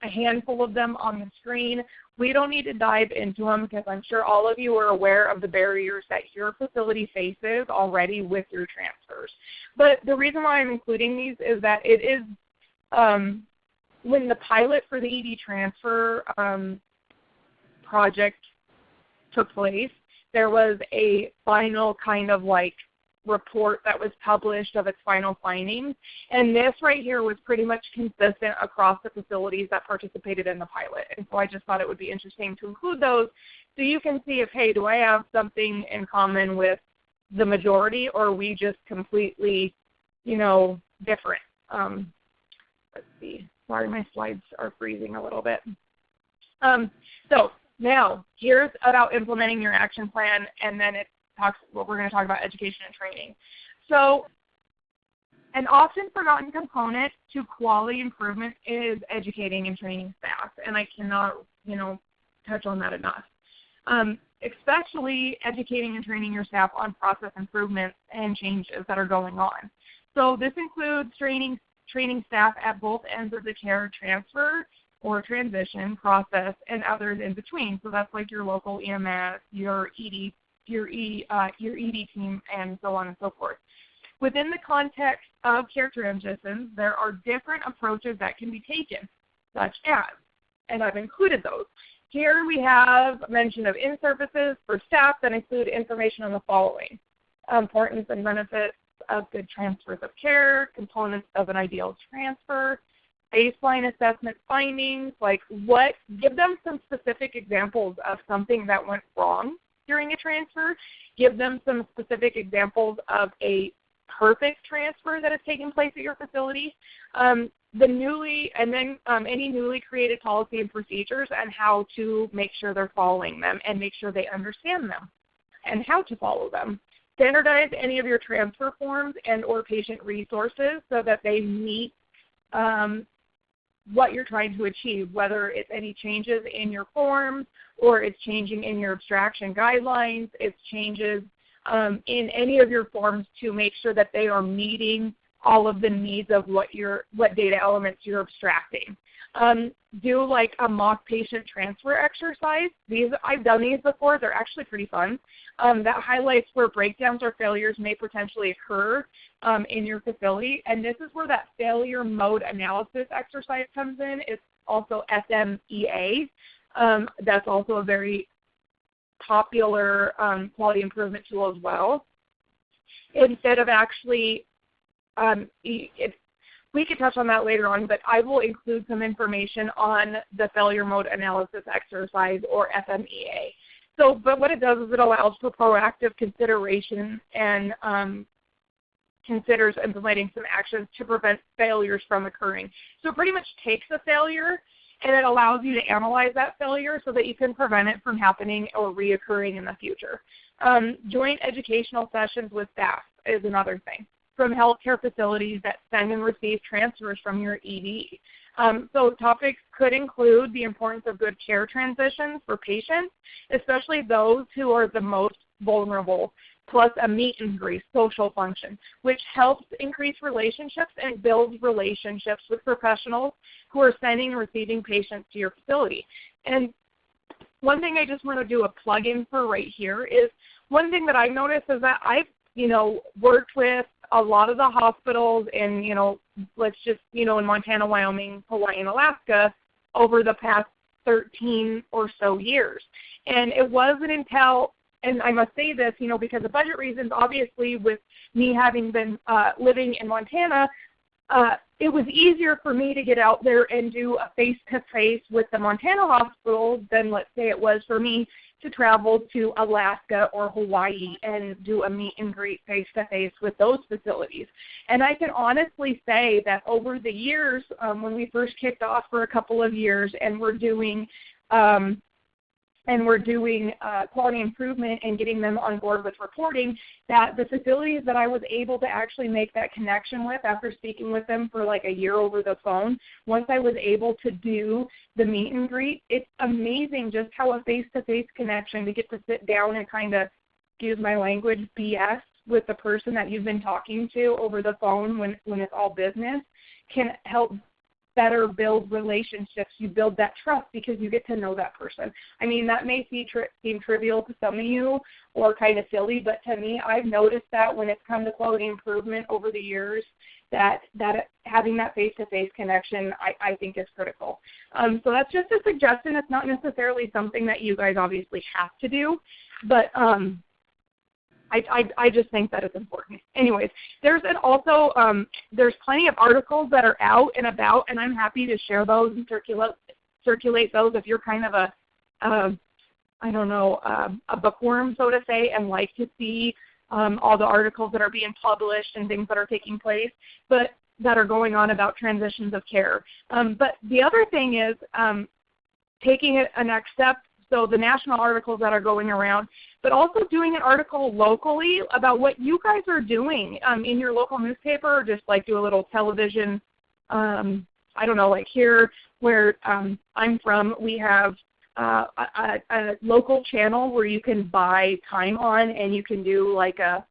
a handful of them on the screen. We don't need to dive into them because I'm sure all of you are aware of the barriers that your facility faces already with your transfers. But the reason why I'm including these is that it is when the pilot for the ED transfer project took place, there was a final kind of like report that was published of its final findings, and this right here was pretty much consistent across the facilities that participated in the pilot. And so I just thought it would be interesting to include those so you can see if, hey, do I have something in common with the majority, or are we just completely, different? Let's see. Sorry, my slides are freezing a little bit. So now here's about implementing your action plan, and then we're going to talk about education and training. So an often forgotten component to quality improvement is educating and training staff, and I cannot, touch on that enough. Especially educating and training your staff on process improvements and changes that are going on. So this includes training staff at both ends of the care transfer or transition process and others in between. So that's like your local EMS, your ED team, and so on and so forth. Within the context of care transitions, there are different approaches that can be taken, such as, and I've included those. Here we have mention of in-services for staff that include information on the following: importance and benefits of good transfers of care, components of an ideal transfer, baseline assessment findings, give them some specific examples of something that went wrong during a transfer. Give them some specific examples of a perfect transfer that has taken place at your facility. Any newly created policy and procedures and how to make sure they're following them and make sure they understand them and how to follow them. Standardize any of your transfer forms and or patient resources so that they meet what you're trying to achieve, whether it's any changes in your forms or it's changing in your abstraction guidelines, it's changes in any of your forms to make sure that they are meeting all of the needs of what data elements you're abstracting. Do like a mock patient transfer exercise. I've done these before. They're actually pretty fun. That highlights where breakdowns or failures may potentially occur in your facility. And this is where that failure mode analysis exercise comes in. It's also FMEA. That's also a very popular quality improvement tool as well. Instead of actually, we could touch on that later on, but I will include some information on the failure mode analysis exercise, or FMEA. But what it does is it allows for proactive consideration and considers implementing some actions to prevent failures from occurring. So it pretty much takes a failure and it allows you to analyze that failure so that you can prevent it from happening or reoccurring in the future. Joint educational sessions with staff is another thing from healthcare facilities that send and receive transfers from your ED. So topics could include the importance of good care transitions for patients, especially those who are the most vulnerable, plus a meet and greet social function, which helps increase relationships and build relationships with professionals who are sending and receiving patients to your facility. And one thing I just want to do a plug-in for right here is one thing that I've noticed is that I've, worked with a lot of the hospitals in, let's just, in Montana, Wyoming, Hawaii, and Alaska over the past 13 or so years. And it wasn't until, and I must say this, because of budget reasons, obviously with me having been living in Montana, it was easier for me to get out there and do a face-to-face with the Montana hospital than, let's say, it was for me to travel to Alaska or Hawaii and do a meet and greet face-to-face with those facilities. And I can honestly say that over the years, when we first kicked off for a couple of years and we're doing quality improvement and getting them on board with reporting, that the facilities that I was able to actually make that connection with after speaking with them for like a year over the phone, once I was able to do the meet and greet, it's amazing just how a face-to-face connection, to get to sit down and kind of, excuse my language, BS with the person that you've been talking to over the phone when it's all business, can help better build relationships. You build that trust because you get to know that person. I mean, that may seem trivial to some of you or kind of silly, but to me, I've noticed that when it's come to quality improvement over the years, that having that face-to-face connection, I think is critical. So that's just a suggestion. It's not necessarily something that you guys obviously have to do, but I just think that it's important. Anyways, there's there's plenty of articles that are out and about, and I'm happy to share those and circulate those if you're kind of a bookworm, so to say, and like to see all the articles that are being published and things that are taking place, but that are going on about transitions of care. But the other thing is taking it a next step. So the national articles that are going around, but also doing an article locally about what you guys are doing in your local newspaper, or just like do a little television. I don't know, like here where I'm from, we have a local channel where you can buy time on, and you can do like a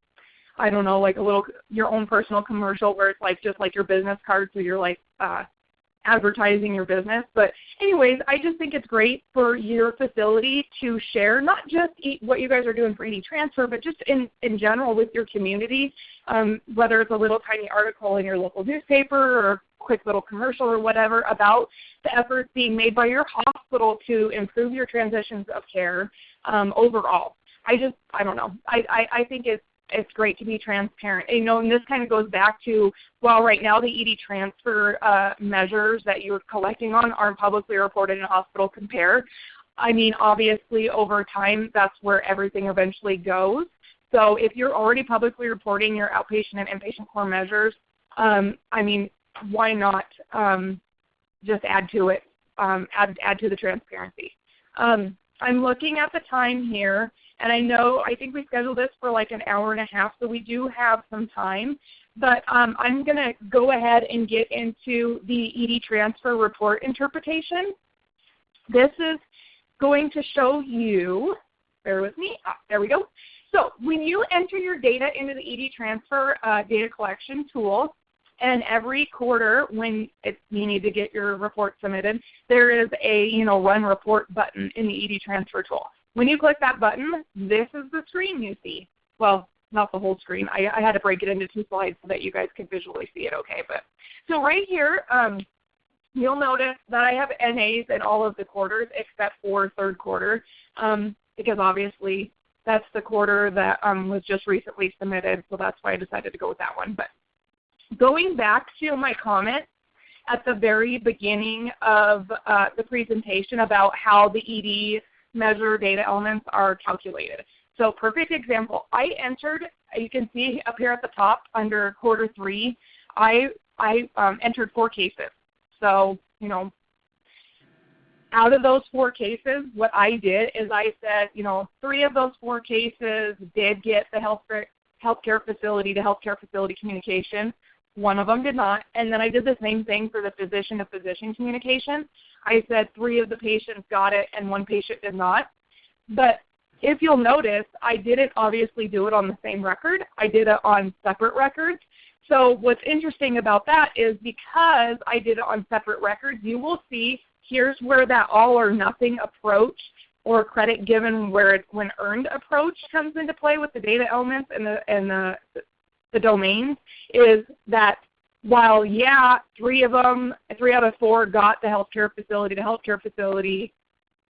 little your own personal commercial where it's like just like your business card, so you're like advertising your business. But anyways, I just think it's great for your facility to share not just what you guys are doing for ED transfer, but just in general with your community, whether it's a little tiny article in your local newspaper or a quick little commercial or whatever about the efforts being made by your hospital to improve your transitions of care overall. I don't know. I think it's great to be transparent. And this kind of goes back to, well, right now the ED transfer measures that you're collecting on aren't publicly reported in Hospital Compare. I mean, obviously over time that's where everything eventually goes. So if you're already publicly reporting your outpatient and inpatient core measures, I mean, why not just add to it, add to the transparency. I'm looking at the time here. And I think we scheduled this for like an hour and a half, so we do have some time. But I'm going to go ahead and get into the ED transfer report interpretation. This is going to show you, bear with me, there we go. So when you enter your data into the ED transfer data collection tool, and every quarter when you need to get your report submitted, there is a run report button in the ED transfer tool. When you click that button, this is the screen you see. Well, not the whole screen. I had to break it into 2 slides so that you guys could visually see it okay. But so right here, you'll notice that I have NAs in all of the quarters except for third quarter, because obviously that's the quarter that was just recently submitted, so that's why I decided to go with that one. But going back to my comment at the very beginning of the presentation about how the ED measure data elements are calculated. So perfect example, I entered, you can see up here at the top under quarter 3, I entered 4 cases. So, out of those 4 cases, what I did is I said, 3 of those 4 cases did get the healthcare facility to healthcare facility communication. 1 of them did not. And then I did the same thing for the physician-to-physician communication. I said 3 of the patients got it and 1 patient did not. But if you'll notice, I didn't obviously do it on the same record. I did it on separate records. So what's interesting about that is because I did it on separate records, you will see here's where that all or nothing approach or credit given when earned approach comes into play with the data elements and the domains, is that while, 3 out of 4 got the healthcare facility to healthcare facility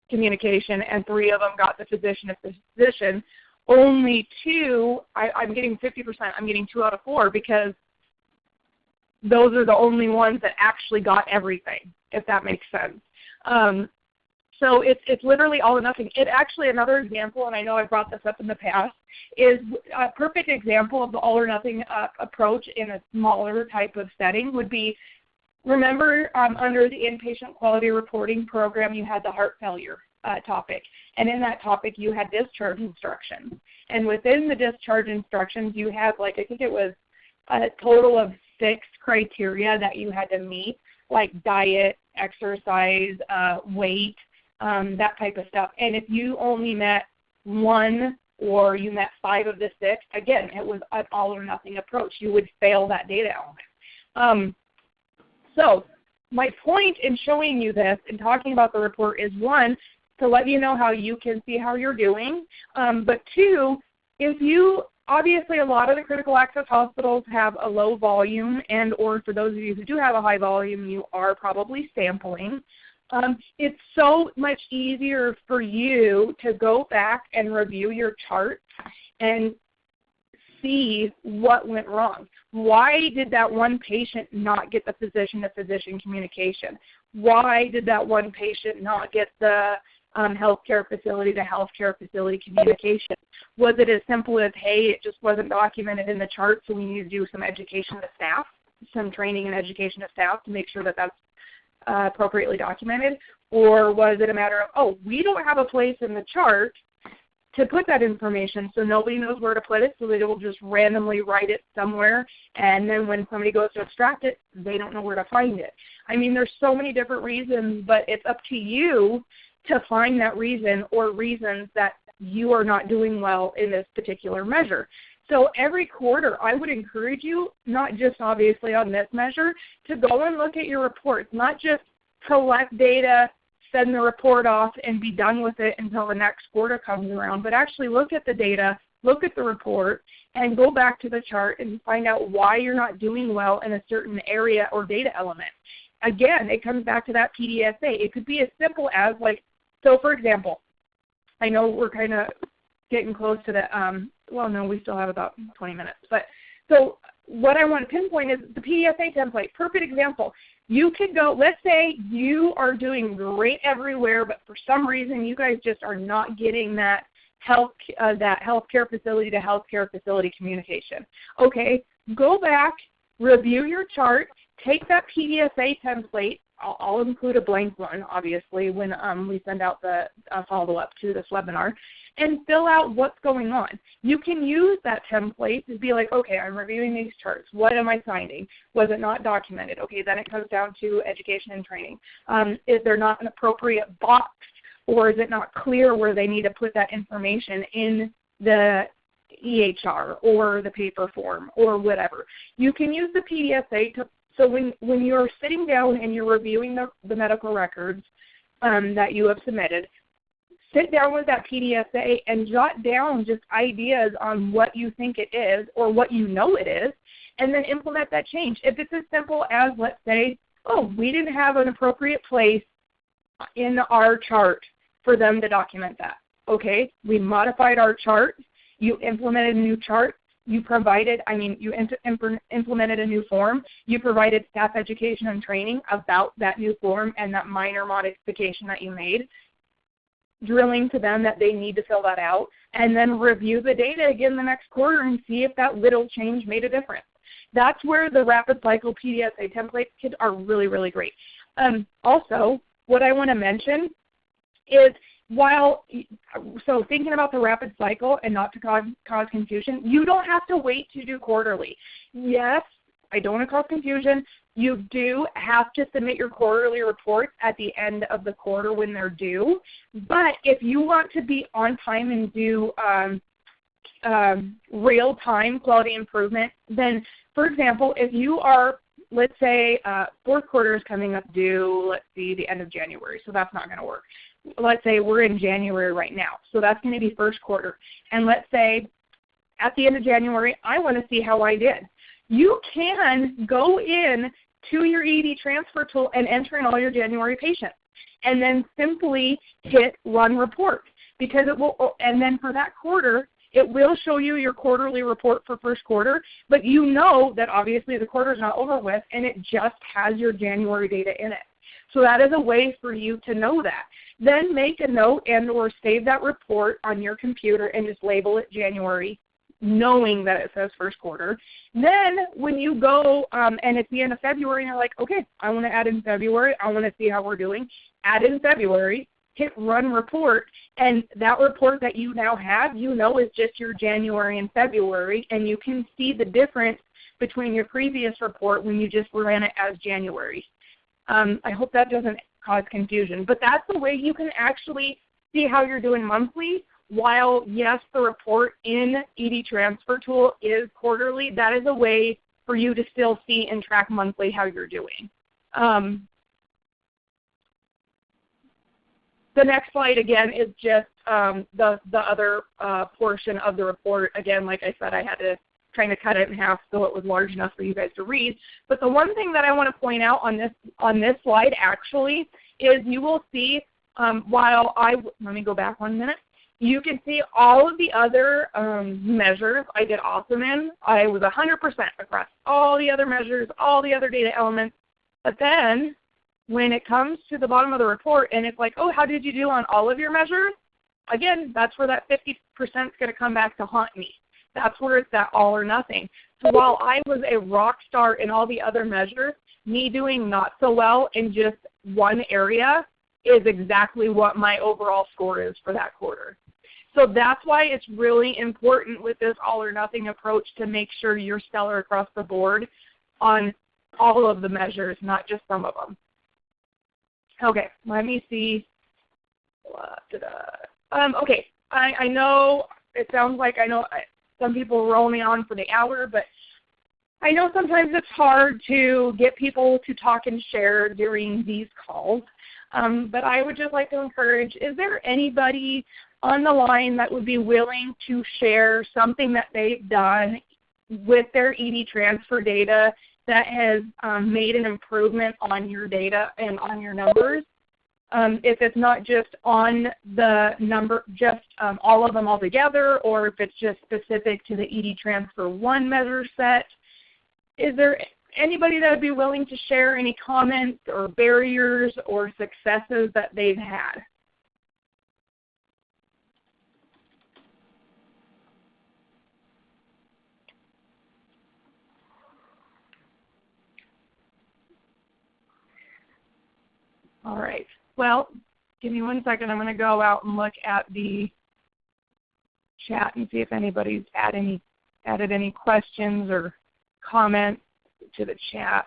communication and 3 of them got the physician to physician, only 2, I'm getting 50%, I'm getting 2 out of 4 because those are the only ones that actually got everything, if that makes sense. So it's literally all or nothing. It actually, another example, and I know I brought this up in the past, is a perfect example of the all or nothing approach in a smaller type of setting would be, remember under the inpatient quality reporting program you had the heart failure topic. And in that topic you had discharge instructions. And within the discharge instructions you had, like, I think it was a total of 6 criteria that you had to meet, like diet, exercise, weight, that type of stuff. And if you only met 1 or you met 5 of the 6, again, it was an all or nothing approach. You would fail that data element. So my point in showing you this and talking about the report is, 1, to let you know how you can see how you're doing, but 2, if you, obviously a lot of the critical access hospitals have a low volume, and or for those of you who do have a high volume, you are probably sampling. It's so much easier for you to go back and review your charts and see what went wrong. Why did that one patient not get the physician-to-physician communication? Why did that one patient not get the healthcare facility-to-healthcare facility communication? Was it as simple as, hey, it just wasn't documented in the chart, so we need to do some education to staff, some training and education of staff to make sure that that's appropriately documented? Or was it a matter of, oh, we don't have a place in the chart to put that information, so nobody knows where to put it, so they will just randomly write it somewhere, and then when somebody goes to extract it, they don't know where to find it. I mean, there's so many different reasons, but it's up to you to find that reason or reasons that you are not doing well in this particular measure. So every quarter, I would encourage you, not just obviously on this measure, to go and look at your reports, not just collect data, send the report off, and be done with it until the next quarter comes around, but actually look at the data, look at the report, and go back to the chart and find out why you're not doing well in a certain area or data element. Again, it comes back to that PDSA. It could be as simple as, like, so for example, I know we're kind of getting close to the, well, no, we still have about 20 minutes. But so what I want to pinpoint is the PDSA template. Perfect example. You could go, let's say you are doing great everywhere, but for some reason you guys just are not getting that healthcare facility to healthcare facility communication. Okay, go back, review your chart, take that PDSA template. I'll include a blank one, obviously, when we send out the follow-up to this webinar, and fill out what's going on. You can use that template to be like, okay, I'm reviewing these charts. What am I finding? Was it not documented? Okay, then it comes down to education and training. Is there not an appropriate box, or is it not clear where they need to put that information in the EHR or the paper form or whatever? You can use the PDSA to, so when you're sitting down and you're reviewing the medical records that you have submitted, sit down with that PDSA and jot down just ideas on what you think it is or what you know it is, and then implement that change. If it's as simple as, let's say, oh, we didn't have an appropriate place in our chart for them to document that. Okay, we modified our chart. You implemented a new chart. You provided, you implemented a new form. You provided staff education and training about that new form and that minor modification that you made, drilling to them that they need to fill that out, and then review the data again the next quarter and see if that little change made a difference. That's where the rapid cycle PDSA template kits are really, really great. Also, what I want to mention is, so thinking about the rapid cycle and not to cause confusion, you don't have to wait to do quarterly. Yes, I don't want to cause confusion. You do have to submit your quarterly reports at the end of the quarter when they're due. But if you want to be on time and do real-time quality improvement, then, for example, if you are, let's say, fourth quarter is coming up due, let's see, the end of January, so that's not going to work. Let's say we're in January right now, so that's going to be first quarter. And let's say at the end of January, I want to see how I did. You can go in to your ED transfer tool and enter in all your January patients, and then simply hit run report, because it will, and then for that quarter, It will show you your quarterly report for first quarter, but you know that obviously the quarter is not over with and it just has your January data in it. So that is a way for you to know that. Then make a note and or save that report on your computer and just label it January, knowing that it says first quarter. Then when you go and it's the end of February and you're like, okay, I want to add in February, I want to see how we're doing, add in February, hit run report, and that report that you now have, you know, is just your January and February, and you can see the difference between your previous report when you just ran it as January. I hope that doesn't cause confusion, but that's the way you can actually see how you're doing monthly. While, yes, the report in ED Transfer Tool is quarterly, that is a way for you to still see and track monthly how you're doing. The next slide, again, is just the other portion of the report. Again, like I said, I had to kind of cut it in half so it was large enough for you guys to read. But the one thing that I want to point out on this slide actually is you will see let me go back 1 minute. You can see all of the other measures I did awesome in. I was 100% across all the other measures, all the other data elements. But then when it comes to the bottom of the report and it's like, oh, how did you do on all of your measures? Again, that's where that 50% is going to come back to haunt me. That's where it's that all or nothing. So while I was a rock star in all the other measures, me doing not so well in just one area is exactly what my overall score is for that quarter. So that's why it's really important with this all or nothing approach to make sure you're stellar across the board on all of the measures, not just some of them. Okay, let me see. Okay, I know it sounds like some people roll me on for the hour, but I know sometimes it's hard to get people to talk and share during these calls. But I would just like to encourage, is there anybody on the line that would be willing to share something that they've done with their ED transfer data that has made an improvement on your data and on your numbers? If it's not just on the number, just all of them all together, or if it's just specific to the ED Transfer 1 measure set. Is there anybody that would be willing to share any comments or barriers or successes that they've had? All right. Well, give me 1 second. I'm going to go out and look at the chat and see if anybody's added any questions or comments to the chat.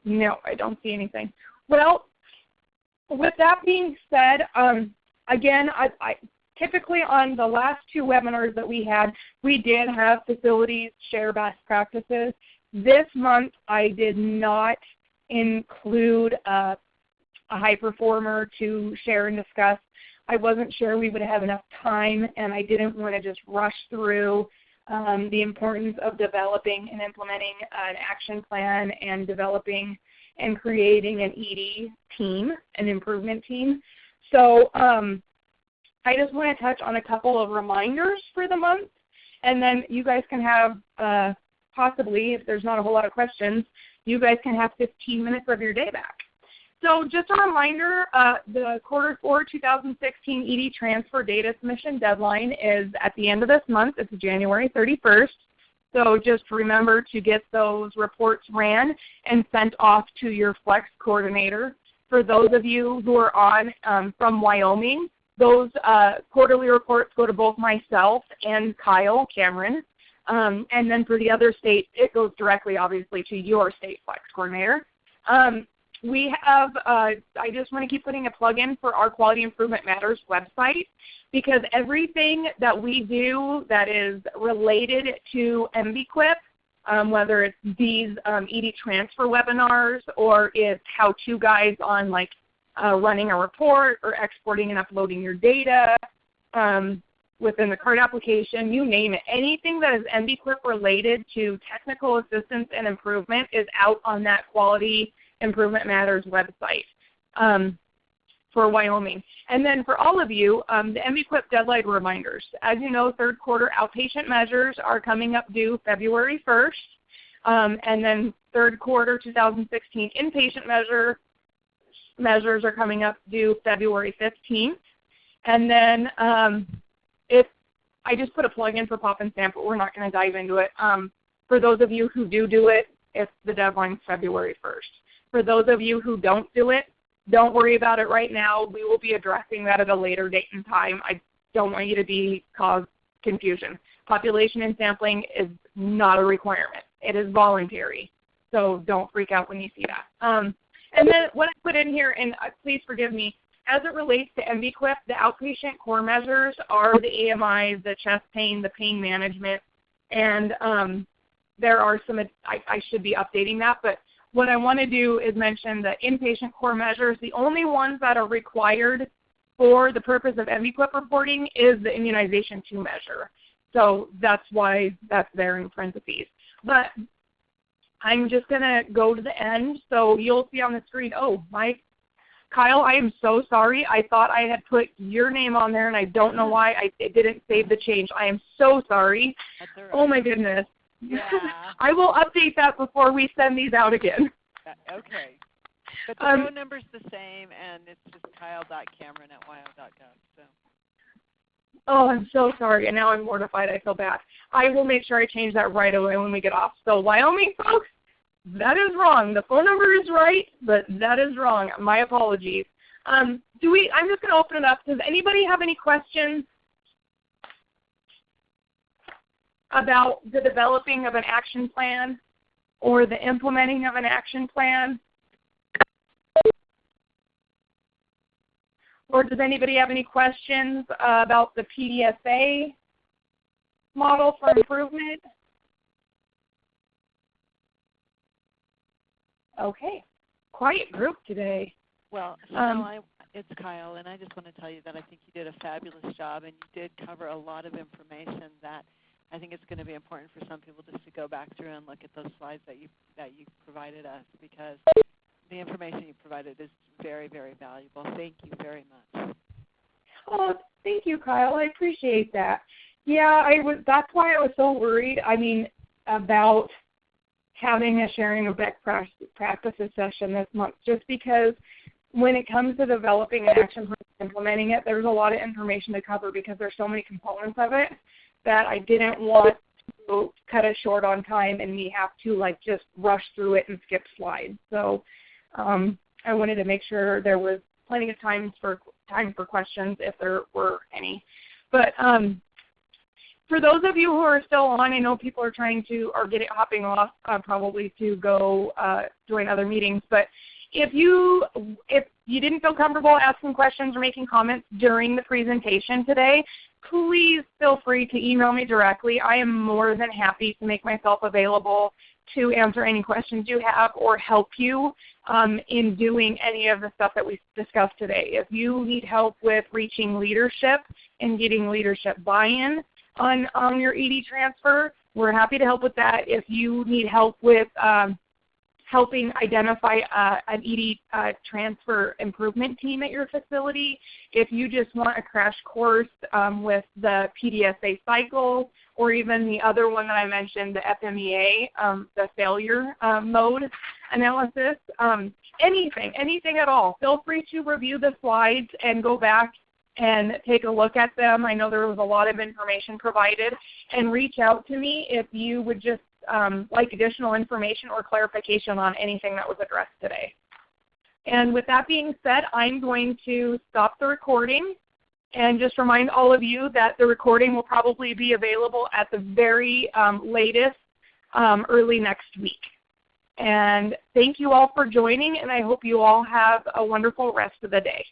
No, I don't see anything. Well, with that being said, again, I typically on the last 2 webinars that we had, we did have facilities share best practices. This month, I did not include a high performer to share and discuss. I wasn't sure we would have enough time, and I didn't want to just rush through the importance of developing and implementing an action plan and developing and creating an ED team, an improvement team. So I just want to touch on a couple of reminders for the month, and then you guys can have possibly, if there's not a whole lot of questions, you guys can have 15 minutes of your day back. So just a reminder, the quarter 4 2016 ED transfer data submission deadline is at the end of this month. It's January 31st. So just remember to get those reports ran and sent off to your Flex coordinator. For those of you who are on from Wyoming, those quarterly reports go to both myself and Kyle Cameron. And then for the other states, it goes directly, obviously, to your state Flex coordinator. We have, I just want to keep putting a plug in for our Quality Improvement Matters website, because everything that we do that is related to MBQIP, whether it's these ED transfer webinars or it's how-to guides on like running a report or exporting and uploading your data within the card application, you name it. Anything that is MBQIP related to technical assistance and improvement is out on that Quality Improvement Matters website. for Wyoming. And then for all of you, the MVQIP deadline reminders. As you know, third quarter outpatient measures are coming up due February 1st. And then third quarter 2016 inpatient measures are coming up due February 15th. And then if I just put a plug in for Pop and Stamp, but we're not going to dive into it. For those of you who do it, it's the deadline February 1st. For those of you who don't do it, don't worry about it right now. We will be addressing that at a later date and time. I don't want you to cause confusion. Population and sampling is not a requirement. It is voluntary. So don't freak out when you see that. And then what I put in here, and please forgive me, as it relates to MVQIP, the outpatient core measures are the AMIs, the chest pain, the pain management, and there are some, I should be updating that, but what I want to do is mention the inpatient core measures. The only ones that are required for the purpose of MVQIP reporting is the immunization 2 measure. So that's why that's there in parentheses. But I'm just going to go to the end. So you'll see on the screen, oh, Kyle, I am so sorry. I thought I had put your name on there, and I don't know why it didn't save the change. I am so sorry. That's all right. Oh, my goodness. Yeah. I will update that before we send these out again. Okay. But the phone number's the same, and it's just kyle.cameron@wyo.gov. So. Oh, I'm so sorry, and now I'm mortified. I feel bad. I will make sure I change that right away when we get off. So Wyoming folks, that is wrong. The phone number is right, but that is wrong. My apologies. I'm just going to open it up. Does anybody have any questions about the developing of an action plan or the implementing of an action plan? Or does anybody have any questions about the PDSA model for improvement? Okay. Quiet group today. Well, Shanelle, it's Kyle, and I just want to tell you that I think you did a fabulous job, and you did cover a lot of information that I think it's going to be important for some people just to go back through and look at those slides that you provided us, because the information you provided is very, very valuable. Thank you very much. Oh, thank you, Kyle. I appreciate that. Yeah, that's why I was so worried, about having a sharing of best practices session this month, just because when it comes to developing an action plan and implementing it, there's a lot of information to cover because there's so many components of it that I didn't want to cut it short on time and me have to just rush through it and skip slides. So I wanted to make sure there was plenty of time for questions if there were any. But for those of you who are still on, I know people are hopping off probably to go join other meetings. But if you didn't feel comfortable asking questions or making comments during the presentation today, please feel free to email me directly. I am more than happy to make myself available to answer any questions you have or help you in doing any of the stuff that we discussed today. If you need help with reaching leadership and getting leadership buy-in on your ED transfer, we're happy to help with that. If you need help with helping identify an ED transfer improvement team at your facility, if you just want a crash course with the PDSA cycle, or even the other one that I mentioned, the FMEA, the failure mode analysis, anything at all, feel free to review the slides and go back and take a look at them. I know there was a lot of information provided, and reach out to me if you would just like additional information or clarification on anything that was addressed today. And with that being said, I'm going to stop the recording and just remind all of you that the recording will probably be available at the very latest early next week. And thank you all for joining, and I hope you all have a wonderful rest of the day.